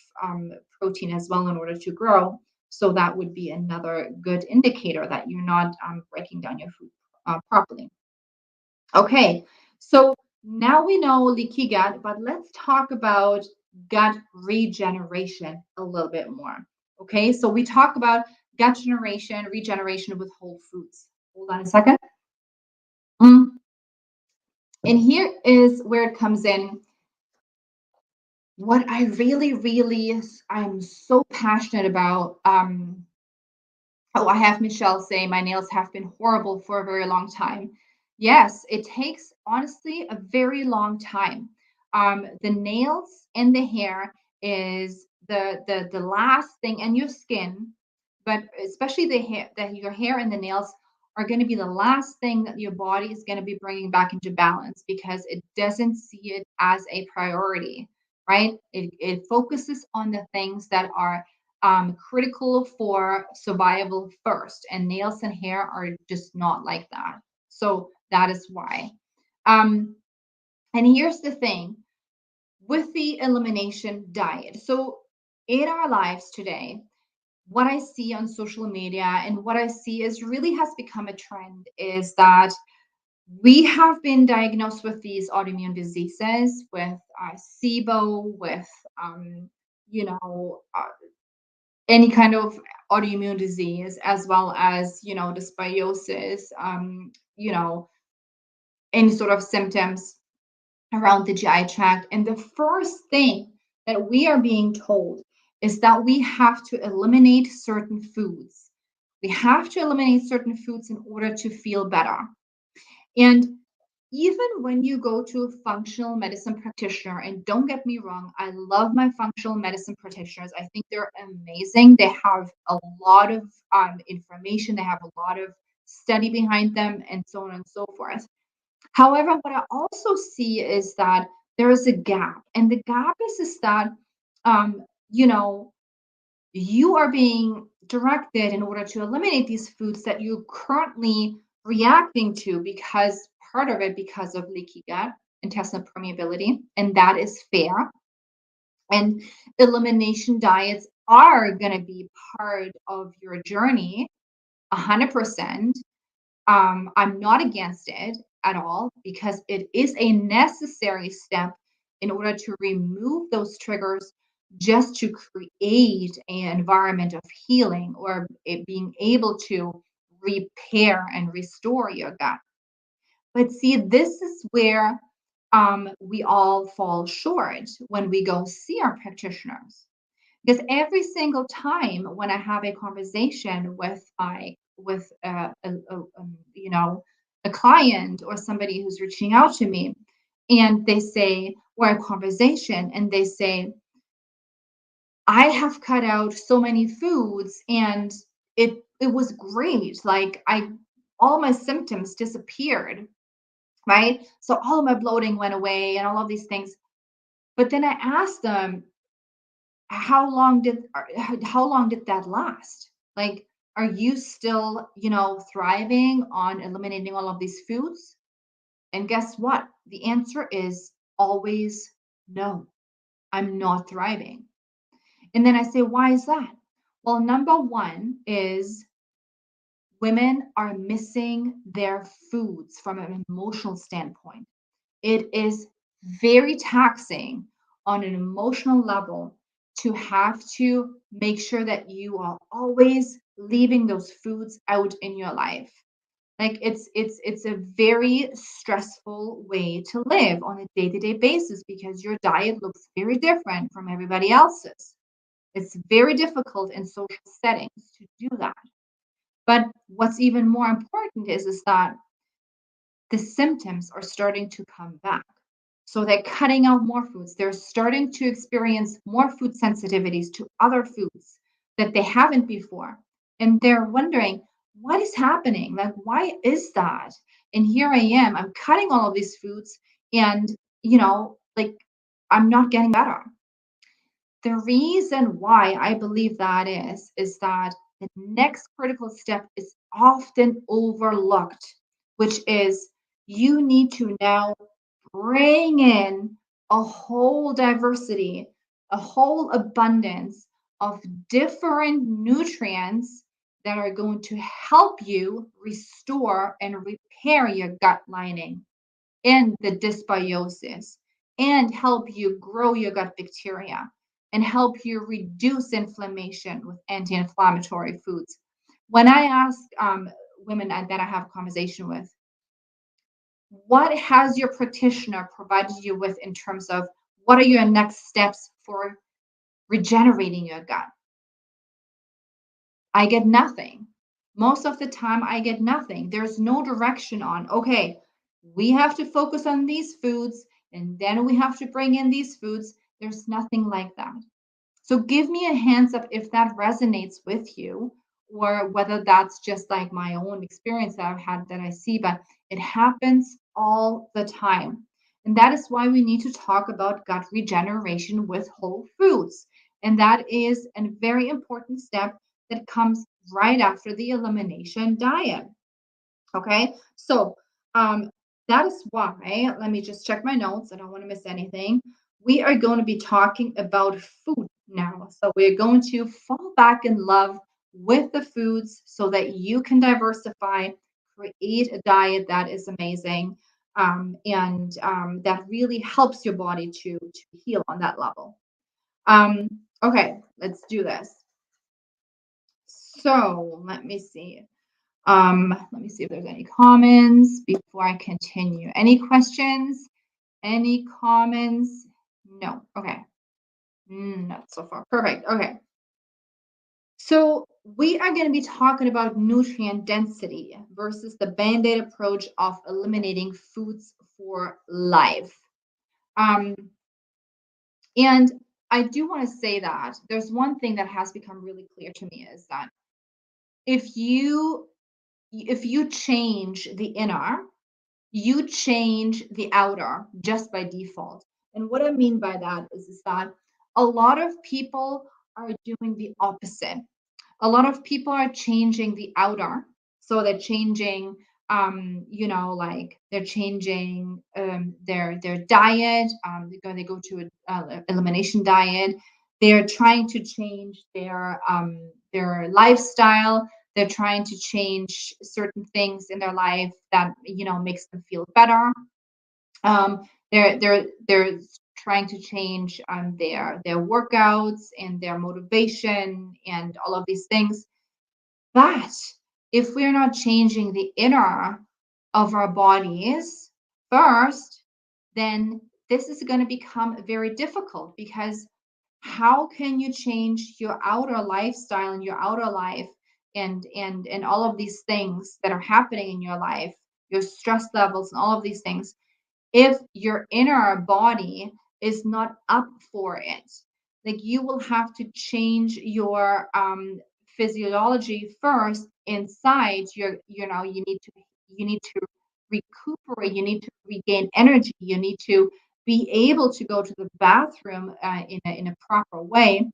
protein as well in order to grow. So that would be another good indicator that you're not breaking down your food properly. Okay, so now we know leaky gut, but let's talk about gut regeneration a little bit more. Okay, so we talk about gut generation, regeneration with whole foods. Hold on a second. Mm. And here is where it comes in. What I really, I'm so passionate about. Oh, I have Michelle say my nails have been horrible for a very long time. Yes, it takes honestly a very long time. The nails and the hair is the last thing, and your skin, but especially the hair, that your hair and the nails are going to be the last thing that your body is going to be bringing back into balance because it doesn't see it as a priority, right? It focuses on the things that are critical for survival first, and nails and hair are just not like that. So that is why. Um, and here's the thing with the elimination diet. So in our lives today, what I see on social media and what I see is really has become a trend is that we have been diagnosed with these autoimmune diseases, with SIBO, with um, you know, any kind of autoimmune disease, as well as, dysbiosis, you know, any sort of symptoms around the GI tract. And the first thing that we are being told is that we have to eliminate certain foods. We have to eliminate certain foods in order to feel better. And even when you go to a functional medicine practitioner, and don't get me wrong, I love my functional medicine practitioners. I think they're amazing. They have a lot of information, they have a lot of study behind them, and so on and so forth. However, what I also see is that there is a gap, and the gap is that um, you know you are being directed in order to eliminate these foods that you're currently reacting to, because part of it because of leaky gut, intestinal permeability, and that is fair. And elimination diets are going to be part of your journey 100%. I'm not against it at all, because it is a necessary step in order to remove those triggers, just to create an environment of healing, or it being able to repair and restore your gut. But see, this is where we all fall short when we go see our practitioners, because every single time when I have a conversation with a client or somebody who's reaching out to me, and they say, or a conversation, and they say, I have cut out so many foods, and it was great, like I all my symptoms disappeared, right? So all of my bloating went away and all of these things. But then I asked them, how long did that last? Like, are you still, thriving on eliminating all of these foods? And guess what? The answer is always no. I'm not thriving. And then I say, why is that? Well, number one is women are missing their foods from an emotional standpoint. It is very taxing on an emotional level to have to make sure that you are always leaving those foods out in your life. Like, it's a very stressful way to live on a day-to-day basis, because your diet looks very different from everybody else's. It's very difficult in social settings to do that. But what's even more important is that the symptoms are starting to come back. So they're cutting out more foods. They're starting to experience more food sensitivities to other foods that they haven't before. And they're wondering, what is happening? Like, why is that? And here I am, I'm cutting all of these foods, and, like, I'm not getting better. The reason why I believe that is that the next critical step is often overlooked, which is you need to now bring in a whole diversity, a whole abundance of different nutrients that are going to help you restore and repair your gut lining and the dysbiosis, and help you grow your gut bacteria, and help you reduce inflammation with anti-inflammatory foods. When I ask women that I have a conversation with, what has your practitioner provided you with in terms of what are your next steps for regenerating your gut? I get nothing. Most of the time, I get nothing. There's no direction on, okay, we have to focus on these foods, and then we have to bring in these foods. There's nothing like that. So give me a hands up if that resonates with you, or whether that's just like my own experience that I've had that I see, but it happens all the time. And that is why we need to talk about gut regeneration with whole foods. And that is a very important step that comes right after the elimination diet. Okay, so um, that is why, let me just check my notes. I don't want to miss anything. We are going to be talking about food now. So we're going to fall back in love with the foods so that you can diversify, create a diet that is amazing, and that really helps your body to heal on that level. Okay, let's do this. So let me see. Let me see if there's any comments before I continue. Any questions? Any comments? No. Okay. Not so far. Perfect. Okay. So we are going to be talking about nutrient density versus the band-aid approach of eliminating foods for life. Um, and I do want to say that there's one thing that has become really clear to me is that if you change the inner, you change the outer just by default. And what I mean by that is that a lot of people are doing the opposite. A lot of people are changing the outer. So they're changing, like they're changing their diet. They go to a elimination diet. They're trying to change their lifestyle. They're trying to change certain things in their life that makes them feel better. They're trying to change their workouts and their motivation and all of these things. But if we're not changing the inner of our bodies first, then this is going to become very difficult, because how can you change your outer lifestyle and your outer life and all of these things that are happening in your life, your stress levels and all of these things, if your inner body is not up for it? Like, you will have to change your physiology first inside your, you need to recuperate, you need to regain energy, you need to be able to go to the bathroom in a proper way,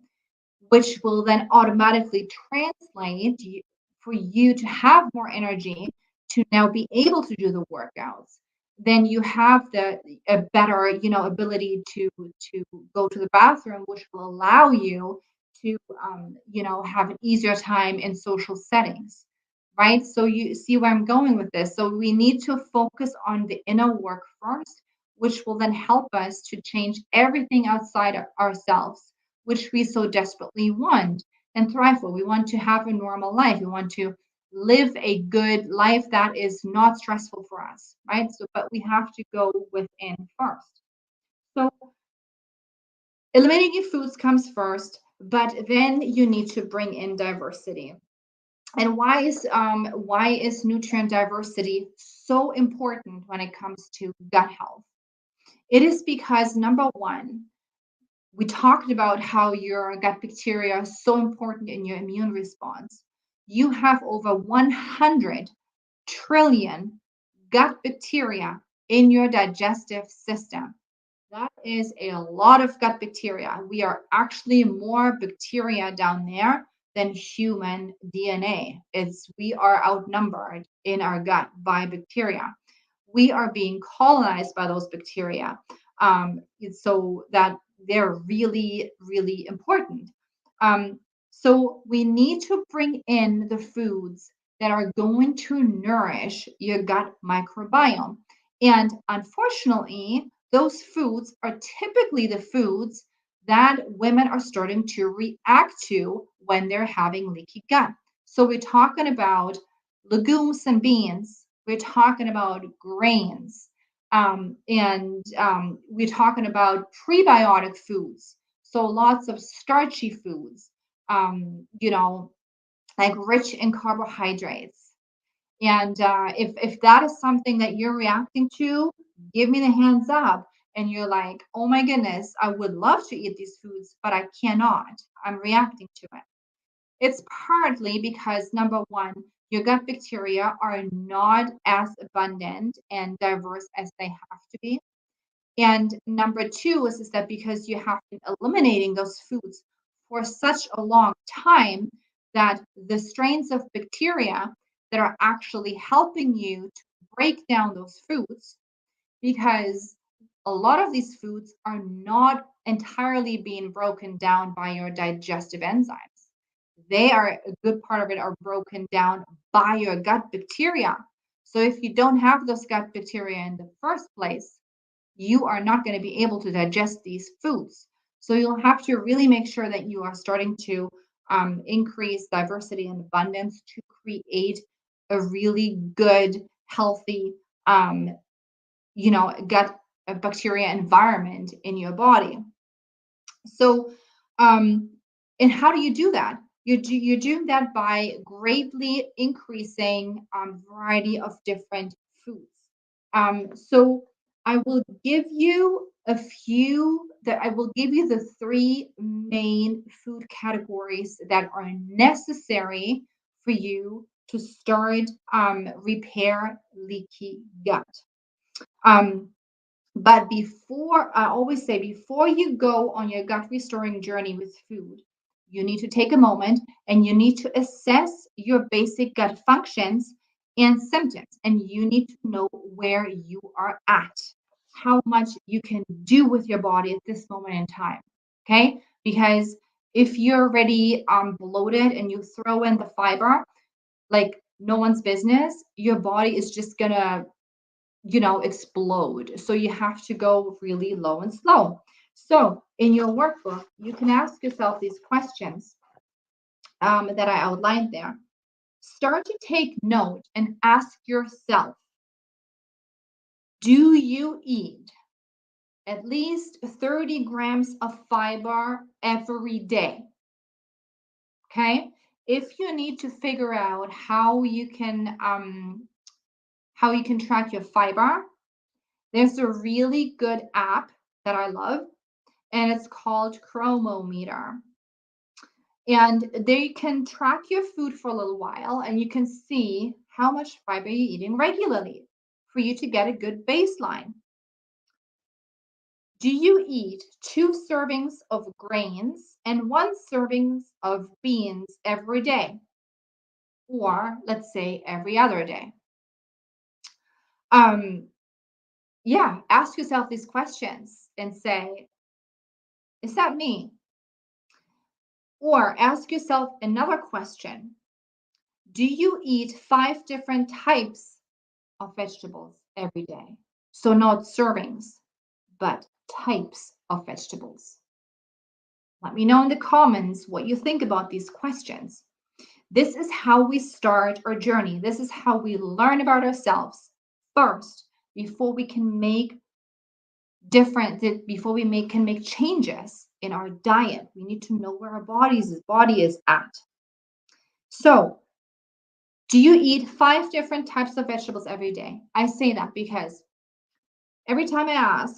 which will then automatically translate for you to have more energy to now be able to do the workouts. Then you have a better, ability to go to the bathroom, which will allow you to, have an easier time in social settings, right? So you see where I'm going with this. So we need to focus on the inner work first, which will then help us to change everything outside of ourselves, which we so desperately want and thrive for. We want to have a normal life. We want to live a good life that is not stressful for us, right? So, but we have to go within first. So, eliminating foods comes first, but then you need to bring in diversity. And why is nutrient diversity so important when it comes to gut health? It is because, number one, we talked about how your gut bacteria are so important in your immune response. You have over 100 trillion gut bacteria in your digestive system. That is a lot of gut bacteria. We are actually more bacteria down there than human DNA. We are outnumbered in our gut by bacteria. We are being colonized by those bacteria. So that they're really, really important. So we need to bring in the foods that are going to nourish your gut microbiome. And unfortunately, those foods are typically the foods that women are starting to react to when they're having leaky gut. So we're talking about legumes and beans, we're talking about grains, and we're talking about prebiotic foods. So lots of starchy foods, you know, like rich in carbohydrates. And if that is something that you're reacting to, give me the hands up. And you're like, oh my goodness, I would love to eat these foods, but I cannot. I'm reacting to it. It's partly because, number one, your gut bacteria are not as abundant and diverse as they have to be. And number two is that because you have been eliminating those foods for such a long time, that the strains of bacteria that are actually helping you to break down those foods, because a lot of these foods are not entirely being broken down by your digestive enzymes. They are, a good part of it are broken down by your gut bacteria. So if you don't have those gut bacteria in the first place, you are not going to be able to digest these foods. So you'll have to really make sure that you are starting to increase diversity and abundance to create a really good, healthy, um, gut bacteria environment in your body. So, um, and how do you do that? You're doing that by greatly increasing variety of different foods. So I will give you I will give you the three main food categories that are necessary for you to start repair leaky gut. Um, but I always say, before you go on your gut restoring journey with food, you need to take a moment and you need to assess your basic gut functions and symptoms. And you need to know where you are at, how much you can do with your body at this moment in time. Okay. Because if you're already bloated and you throw in the fiber, like no one's business, your body is just gonna explode. So you have to go really low and slow. So in your workbook, you can ask yourself these questions that I outlined there. Start to take note and ask yourself, do you eat at least 30 grams of fiber every day? Okay. If you need to figure out how you can track your fiber, there's a really good app that I love, and it's called Chromometer. And they can track your food for a little while, and you can see how much fiber you're eating regularly for you to get a good baseline. Do you eat 2 servings of grains and 1 serving of beans every day? Or let's say every other day. Yeah, ask yourself these questions and say, is that me? Or ask yourself another question. Do you eat 5 different types of vegetables every day? So not servings, but types of vegetables. Let me know in the comments what you think about these questions. This is how we start our journey. This is how we learn about ourselves first before we can make can make changes in our diet. We need to know where our body is at. So, do you eat 5 different types of vegetables every day? I say that because every time I ask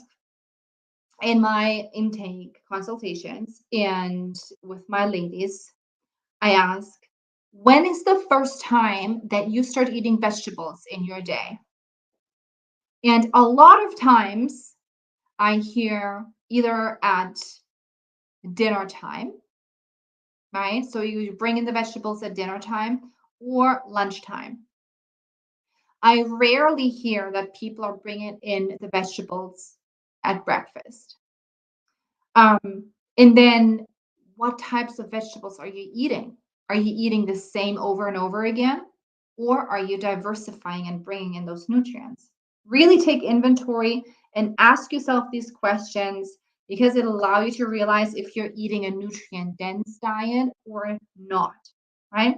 in my intake consultations and with my ladies, I ask, when is the first time that you start eating vegetables in your day? And a lot of times I hear either at dinner time, right? So you bring in the vegetables at dinner time or lunchtime. I rarely hear that people are bringing in the vegetables at breakfast. And then what types of vegetables are you eating? Are you eating the same over and over again? Or are you diversifying and bringing in those nutrients? Really take inventory and ask yourself these questions because it'll allow you to realize if you're eating a nutrient dense diet or not, right?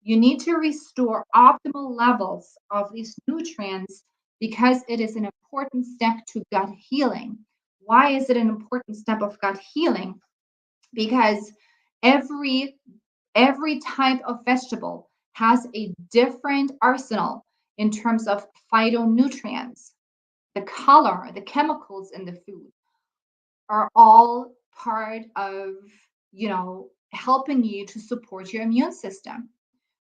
You need to restore optimal levels of these nutrients because it is an important step to gut healing. Why is it an important step of gut healing? Because every type of vegetable has a different arsenal in terms of phytonutrients. The color, the chemicals in the food are all part of, helping you to support your immune system.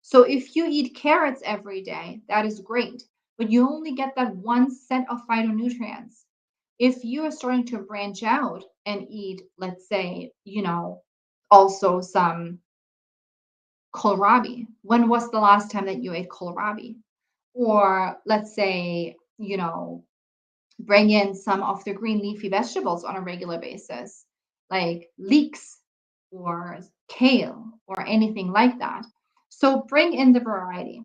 So if you eat carrots every day, that is great, but you only get that one set of phytonutrients. If you are starting to branch out and eat, let's say, also some kohlrabi. When was the last time that you ate kohlrabi? Or let's say, bring in some of the green leafy vegetables on a regular basis, like leeks or kale or anything like that. So bring in the variety.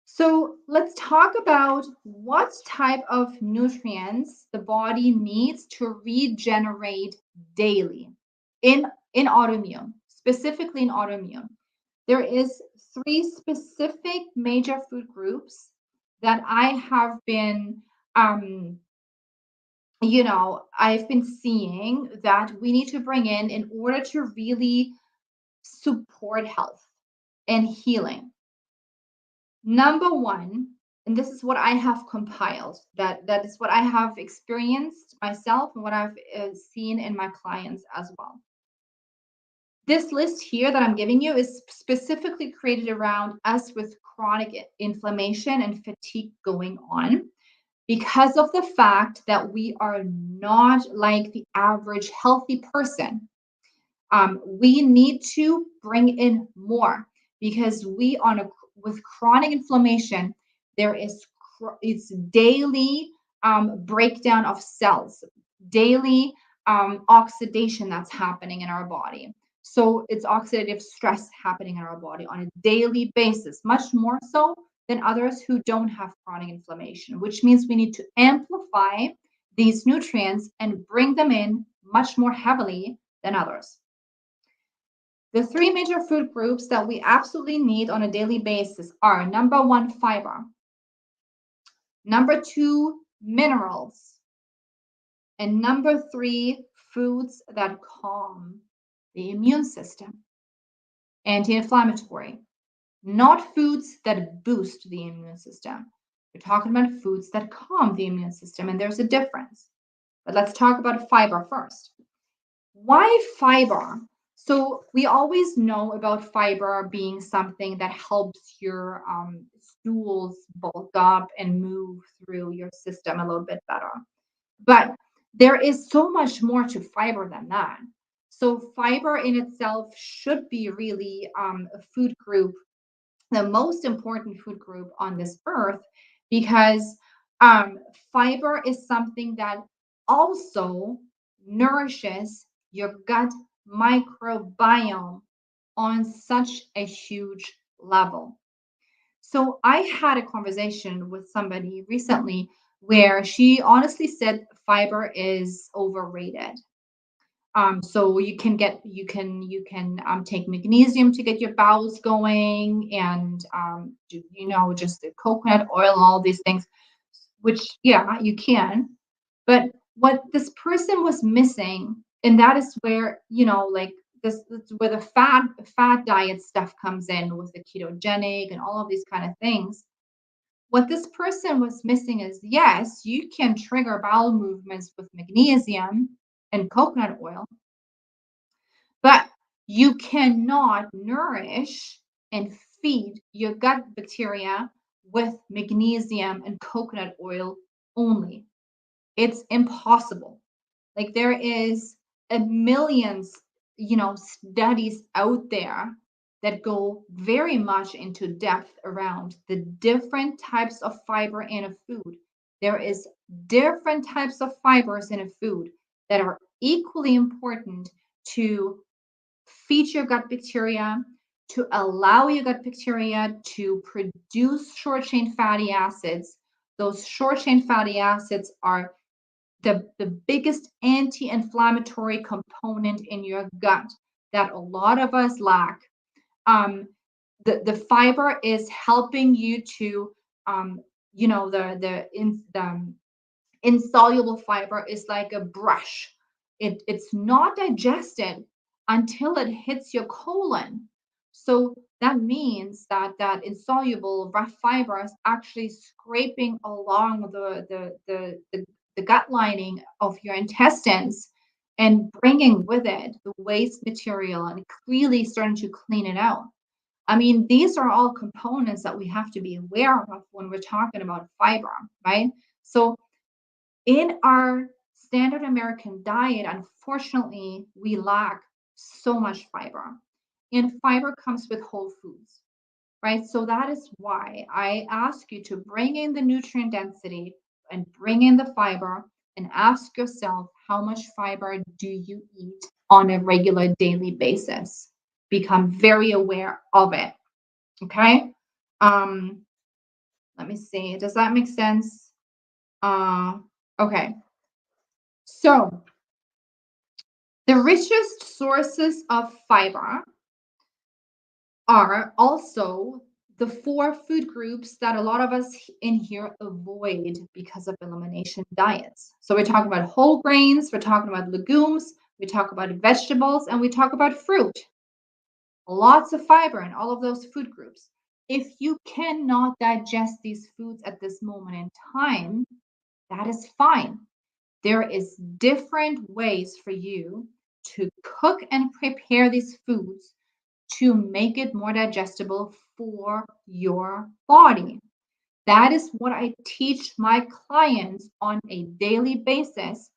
So let's talk about what type of nutrients the body needs to regenerate daily in autoimmune specifically in autoimmune. There is 3 specific major food groups that I have been, um, I've been seeing that we need to bring in order to really support health and healing. Number one, and this is what I have compiled, that is what I have experienced myself and what I've seen in my clients as well. This list here that I'm giving you is specifically created around us with chronic inflammation and fatigue going on because of the fact that we are not like the average healthy person. We need to bring in more because with chronic inflammation, there is it's daily breakdown of cells, daily oxidation that's happening in our body. So it's oxidative stress happening in our body on a daily basis, much more so than others who don't have chronic inflammation, which means we need to amplify these nutrients and bring them in much more heavily than others. The 3 major food groups that we absolutely need on a daily basis are number 1, fiber, number 2, minerals, and number 3, foods that calm the immune system, anti-inflammatory, not foods that boost the immune system. We're talking about foods that calm the immune system, and there's a difference. But let's talk about fiber first. Why fiber? So we always know about fiber being something that helps your stools bulk up and move through your system a little bit better. But there is so much more to fiber than that. So fiber in itself should be really a food group, the most important food group on this earth, because fiber is something that also nourishes your gut microbiome on such a huge level. So I had a conversation with somebody recently where she honestly said fiber is overrated. So you can take magnesium to get your bowels going, and just the coconut oil, all these things, which yeah, you can. But what this person was missing, and that is where like this where the fat diet stuff comes in with the ketogenic and all of these kind of things. What this person was missing is, yes, you can trigger bowel movements with magnesium and coconut oil, but you cannot nourish and feed your gut bacteria with magnesium and coconut oil only. It's impossible. Like there is a millions, studies out there that go very much into depth around the different types of fiber in a food. There is different types of fibers in a food that are equally important to feed your gut bacteria, to allow your gut bacteria to produce short chain fatty acids. Those short chain fatty acids are the biggest anti-inflammatory component in your gut that a lot of us lack. The fiber is helping you to, the insoluble fiber is like a brush. It's not digested until it hits your colon. So that means that insoluble rough fiber is actually scraping along the gut lining of your intestines and bringing with it the waste material and really starting to clean it out. I mean, these are all components that we have to be aware of when we're talking about fiber, right? So in our standard American diet, unfortunately, we lack so much fiber. And fiber comes with whole foods, right? So that is why I ask you to bring in the nutrient density and bring in the fiber and ask yourself, how much fiber do you eat on a regular daily basis? Become very aware of it. Okay. Um, Let me see. Does that make sense? Okay. So the richest sources of fiber are also the four food groups that a lot of us in here avoid because of elimination diets. So we talk about whole grains, we're talking about legumes, we talk about vegetables, and we talk about fruit. Lots of fiber in all of those food groups. If you cannot digest these foods at this moment in time, that is fine. There is different ways for you to cook and prepare these foods to make it more digestible for your body. That is what I teach my clients on a daily basis,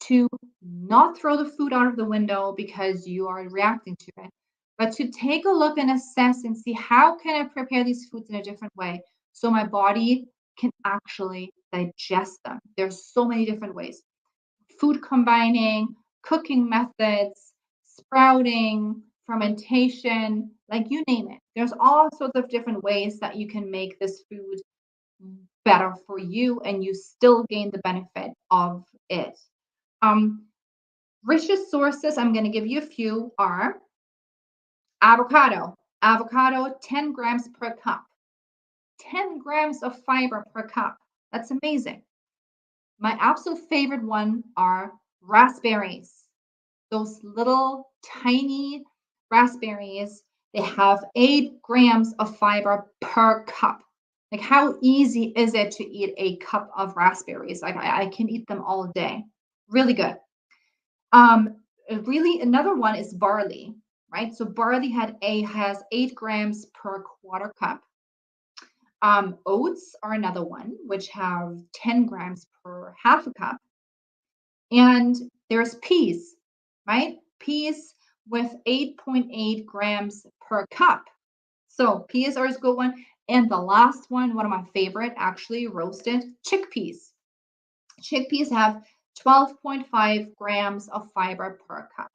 to not throw the food out of the window because you are reacting to it, but to take a look and assess and see how can I prepare these foods in a different way so my body can actually digest them. There's so many different ways. Food combining, cooking methods, sprouting, fermentation, like you name it. There's all sorts of different ways that you can make this food better for you and you still gain the benefit of it. Um, Richest sources, I'm going to give you a few, are avocado. Avocado, 10 grams per cup. 10 grams of fiber per cup. That's amazing. My absolute favorite one are raspberries. Those little tiny raspberries, they have 8 grams of fiber per cup. Like, how easy is it to eat a cup of raspberries? Like, I can eat them all day. Really good. Um, Really, another one is barley, right? So barley has 8 grams per quarter cup. Oats are another one, which have 10 grams per half a cup. And there's peas, right? Peas with 8.8 grams per cup. So peas are a good one. And the last one of my favorite, actually, roasted chickpeas. Chickpeas have 12.5 grams of fiber per cup.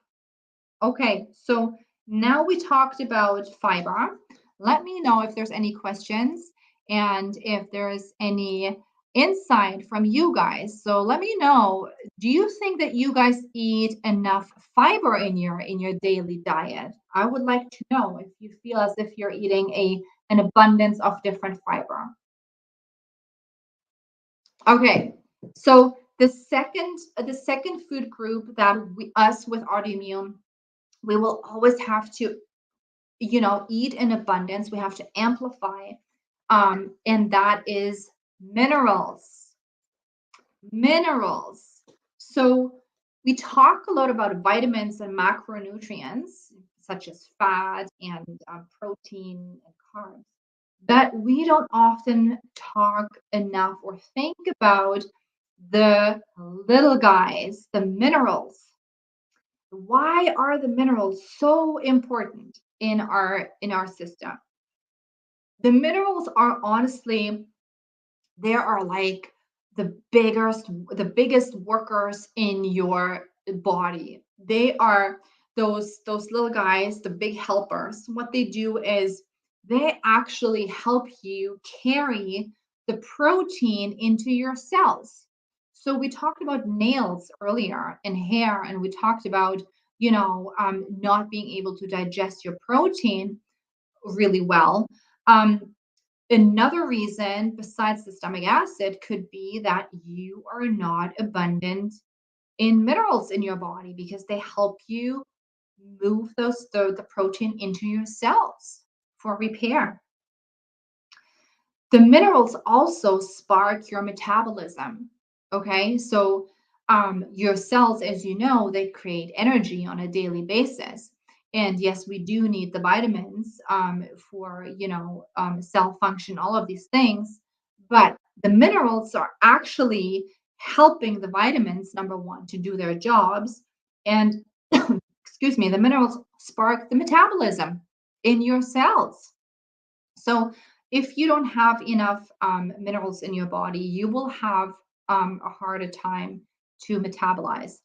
Okay, so now we talked about fiber. Let me know if there's any questions and if there's any insight from you guys. So let me know, do you think that you guys eat enough fiber in your daily diet? I would like to know if you feel as if you're eating an abundance of different fiber. Okay, so the second food group that us with autoimmune, we will always have to, eat in abundance. We have to amplify, and that is minerals. Minerals. So we talk a lot about vitamins and macronutrients, such as fat and protein and carbs, but we don't often talk enough or think about the little guys, the minerals. Why are the minerals so important in our system? The minerals are honestly, they are like the biggest workers in your body. They are those little guys, the big helpers. What they do is they actually help you carry the protein into your cells. So we talked about nails earlier and hair, and we talked about, not being able to digest your protein really well. Another reason besides the stomach acid could be that you are not abundant in minerals in your body because they help you move the protein into your cells for repair. The minerals also spark your metabolism. Okay, so your cells, as you know, they create energy on a daily basis. And yes, we do need the vitamins for, cell function, all of these things. But the minerals are actually helping the vitamins, number one, to do their jobs. And excuse me, the minerals spark the metabolism in your cells. So if you don't have enough minerals in your body, you will have a harder time to metabolize.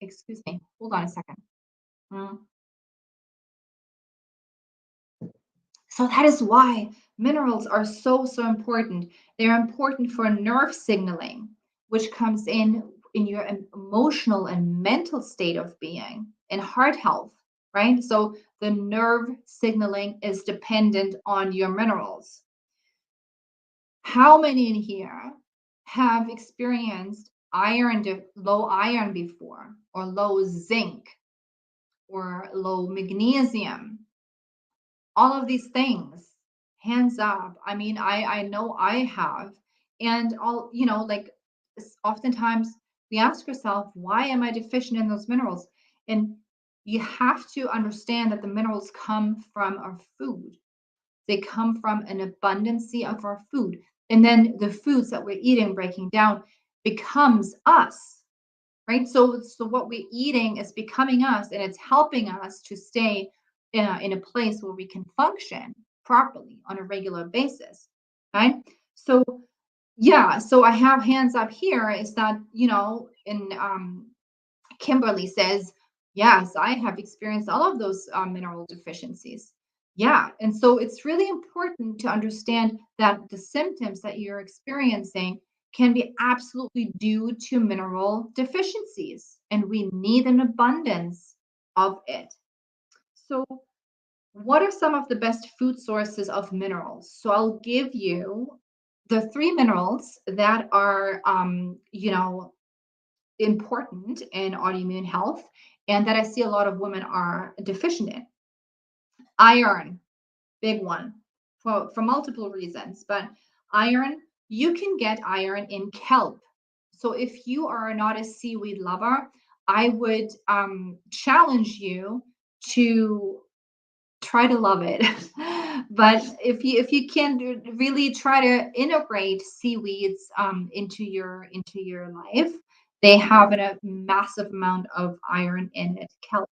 Excuse me. Hold on a second. Mm. So that is why minerals are so important. They're important for nerve signaling, which comes in your emotional and mental state of being, and heart health, right? So the nerve signaling is dependent on your minerals. How many in here have experienced low iron before, or low zinc, or low magnesium? All of these things, hands up. I mean, I know I have. And all, like, oftentimes we ask ourselves, why am I deficient in those minerals? And you have to understand that the minerals come from our food. They come from an abundance of our food. And then the foods that we're eating, breaking down, becomes us, right? So what we're eating is becoming us, and it's helping us to stay in a place where we can function properly on a regular basis, right? So yeah, so I have hands up here is that, in Kimberly says, yes, I have experienced all of those mineral deficiencies. Yeah. And so it's really important to understand that the symptoms that you're experiencing can be absolutely due to mineral deficiencies, and we need an abundance of it. So, what are some of the best food sources of minerals? So, I'll give you the three minerals that are, important in autoimmune health and that I see a lot of women are deficient in. Iron, big one for multiple reasons, but iron, you can get iron in kelp. So if you are not a seaweed lover, I would challenge you to try to love it. But if you can really try to integrate seaweeds into your life, they have a massive amount of iron in it. Kelp,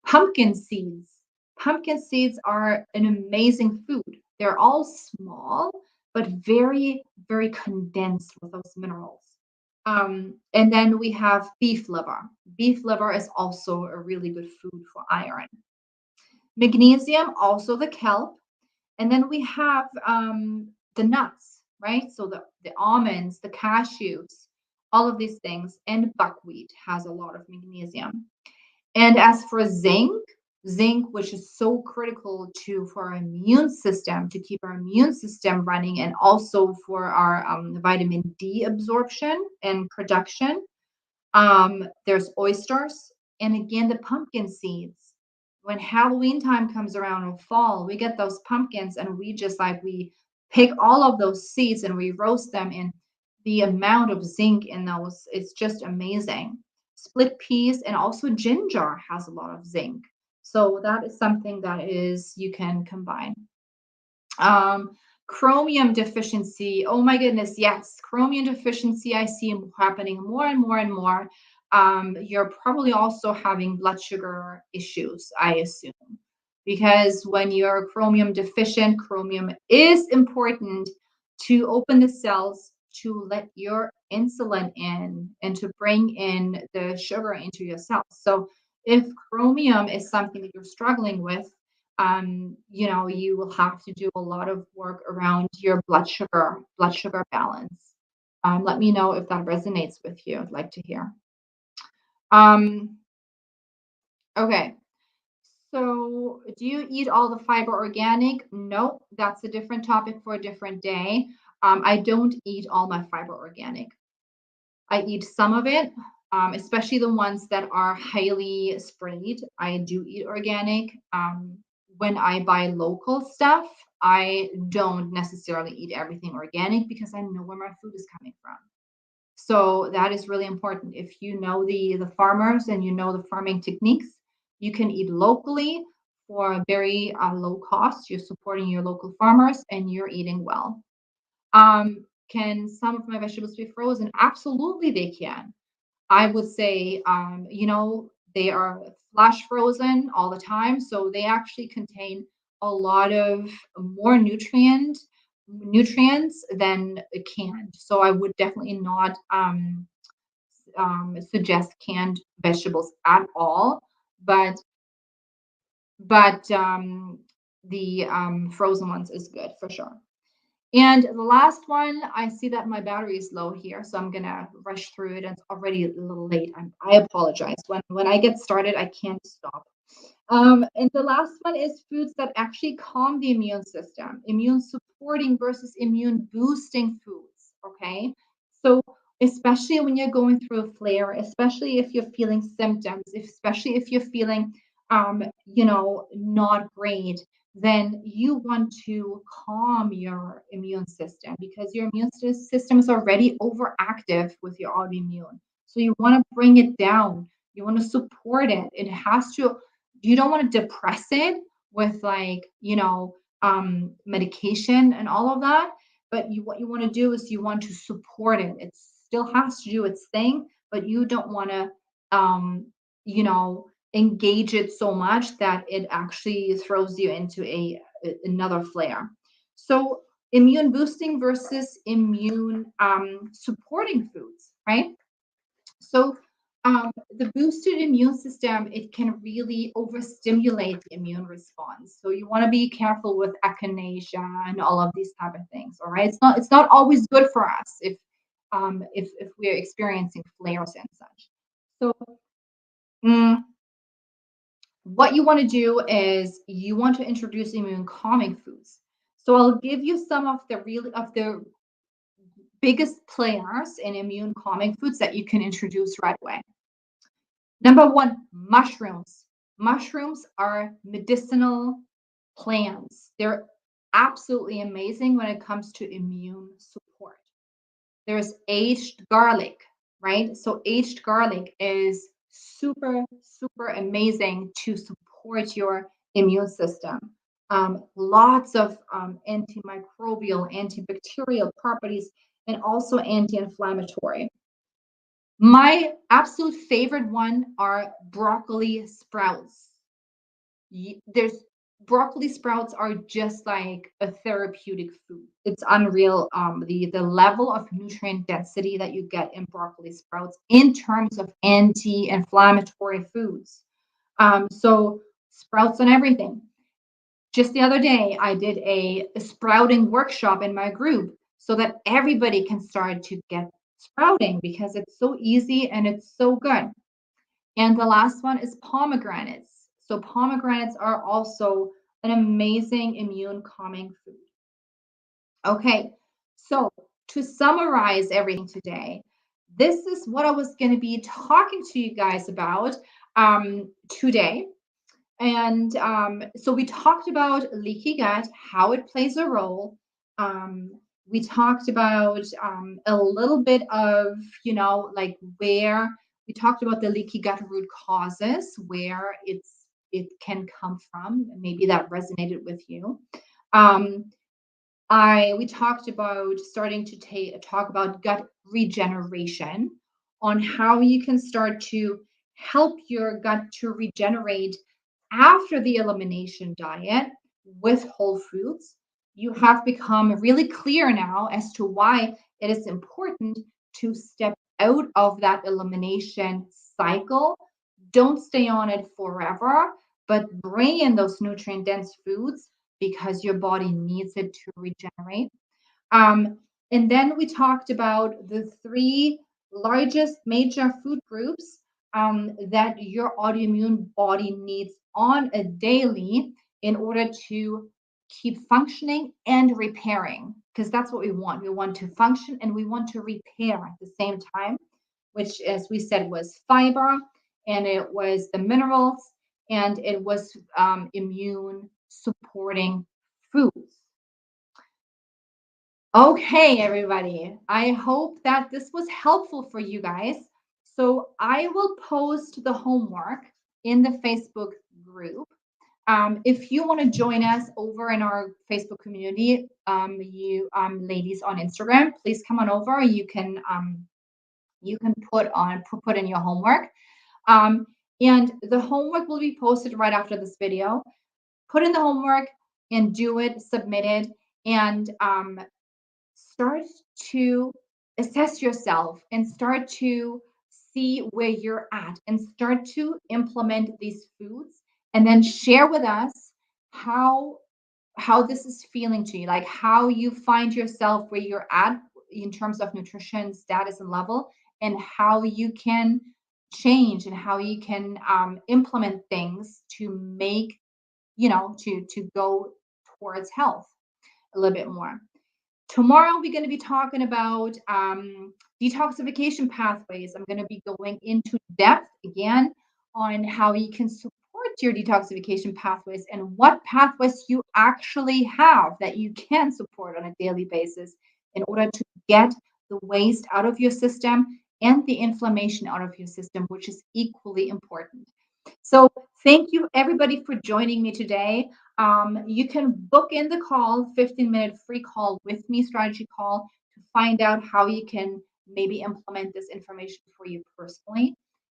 pumpkin seeds. Pumpkin seeds are an amazing food. They're all small, but very, very condensed with those minerals. And then we have beef liver. Beef liver is also a really good food for iron. Magnesium, also the kelp. And then we have the nuts, right? So the almonds, the cashews, all of these things. And buckwheat has a lot of magnesium. And as for zinc, which is so critical for our immune system, to keep our immune system running, and also for our vitamin D absorption and production, there's oysters, and again, the pumpkin seeds. When Halloween time comes around in fall, we get those pumpkins and we pick all of those seeds and we roast them. And the amount of zinc in those, it's just amazing. Split peas and also ginger has a lot of zinc. So that is something that is you can combine. Um, Chromium deficiency. Oh my goodness, yes, chromium deficiency. I see happening more and more and more. You're probably also having blood sugar issues, I assume, because when you're chromium deficient, chromium is important to open the cells to let your insulin in and to bring in the sugar into your cells. So if chromium is something that you're struggling with, you will have to do a lot of work around your blood sugar balance. Let me know if that resonates with you. I'd like to hear. Um, okay. So, do you eat all the fiber organic? No, that's a different topic for a different day. I don't eat all my fiber organic. I eat some of it, especially the ones that are highly sprayed. I do eat organic. When I buy local stuff, I don't necessarily eat everything organic because I know where my food is coming from. So that is really important. If you know the farmers and you know the farming techniques, you can eat locally for a very low cost. You're supporting your local farmers and you're eating well. Can some of my vegetables be frozen? Absolutely, they can. I would say, they are flash frozen all the time, so they actually contain a lot of more nutrients than canned. So I would definitely not suggest canned vegetables at all, but the frozen ones is good for sure. And the last one, I see that my battery is low here, so I'm gonna rush through it. And it's already a little late. I apologize. When I get started, I can't stop. And the last one is foods that actually calm the immune system, immune supporting versus immune boosting foods. Okay. So, especially when you're going through a flare, especially if you're feeling symptoms, especially if you're feeling, not great, then you want to calm your immune system because your immune system is already overactive with your autoimmune. So, you want to bring it down. You want to support it. It has to you don't want to depress it with medication and all of that, but what you want to do is you want to support it. It still has to do its thing, but you don't want to engage it so much that it actually throws you into another flare. So immune boosting versus immune supporting foods, right? So the boosted immune system, it can really overstimulate the immune response. So you want to be careful with echinacea and all of these type of things. All right, it's not always good for us if we're experiencing flares and such. So mm, what you want to do is you want to introduce immune calming foods. So I'll give you some of the biggest players in immune calming foods that you can introduce right away. Number one, mushrooms. Mushrooms are medicinal plants. They're absolutely amazing when it comes to immune support. There's aged garlic, right? So, aged garlic is super, super amazing to support your immune system. Lots of antimicrobial, antibacterial properties, and also anti inflammatory. My absolute favorite one are broccoli sprouts. There's broccoli sprouts are just like a therapeutic food. It's unreal. The level of nutrient density that you get in broccoli sprouts in terms of anti-inflammatory foods. So sprouts on everything. Just the other day, I did a sprouting workshop in my group so that everybody can start to get sprouting because it's so easy and it's so good. And the last one is pomegranates. So, pomegranates are also an amazing immune calming food. Okay, so to summarize everything today, this is what I was going to be talking to you guys about today. And so we talked about leaky gut, how it plays a role. We talked about a little bit of, like where we talked about the leaky gut root causes, where it can come from. Maybe that resonated with you. Um, I we talked about starting to talk about gut regeneration on how you can start to help your gut to regenerate after the elimination diet with whole foods. You have become really clear now as to why it is important to step out of that elimination cycle. Don't stay on it forever, but bring in those nutrient dense foods because your body needs it to regenerate. Um, and then we talked about the three largest major food groups that your autoimmune body needs on a daily in order to keep functioning and repairing, because that's what we want. We want to function and we want to repair at the same time, which, as we said, was fiber and it was the minerals and it was immune supporting foods. Okay, everybody. I hope that this was helpful for you guys. So I will post the homework in the Facebook group. If you want to join us over in our Facebook community, you ladies on Instagram, please come on over. You can put in your homework. And the homework will be posted right after this video. Put in the homework and do it, submit it, and start to assess yourself and start to see where you're at and start to implement these foods and then share with us how how this is feeling to you, like how you find yourself where you're at in terms of nutrition status and level, and how you can change and how you can implement things to make, to go towards health a little bit more. Tomorrow, we're going to be talking about detoxification pathways. I'm going to be going into depth again on how you can support your detoxification pathways and what pathways you actually have that you can support on a daily basis in order to get the waste out of your system and the inflammation out of your system, which is equally important. So, thank you everybody for joining me today. You can book in the call, 15-minute free call with me, strategy call, to find out how you can maybe implement this information for you personally.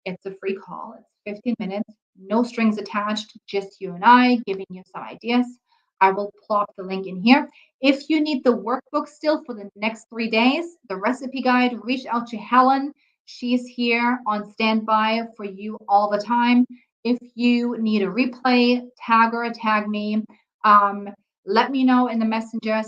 It's a free call, it's 15 minutes, no strings attached, just you and I giving you some ideas. I will plop the link in here. If you need the workbook still for the next 3 days, the recipe guide, reach out to Helen. She's here on standby for you all the time. If you need a replay, tag her, tag me. Um, Let me know in the messengers.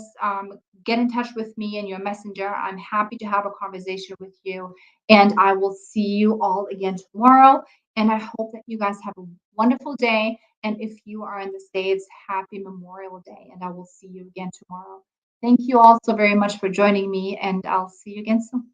Get in touch with me in your messenger. I'm happy to have a conversation with you. And I will see you all again tomorrow. And I hope that you guys have a wonderful day. And if you are in the States, happy Memorial Day. And I will see you again tomorrow. Thank you all so very much for joining me. And I'll see you again soon.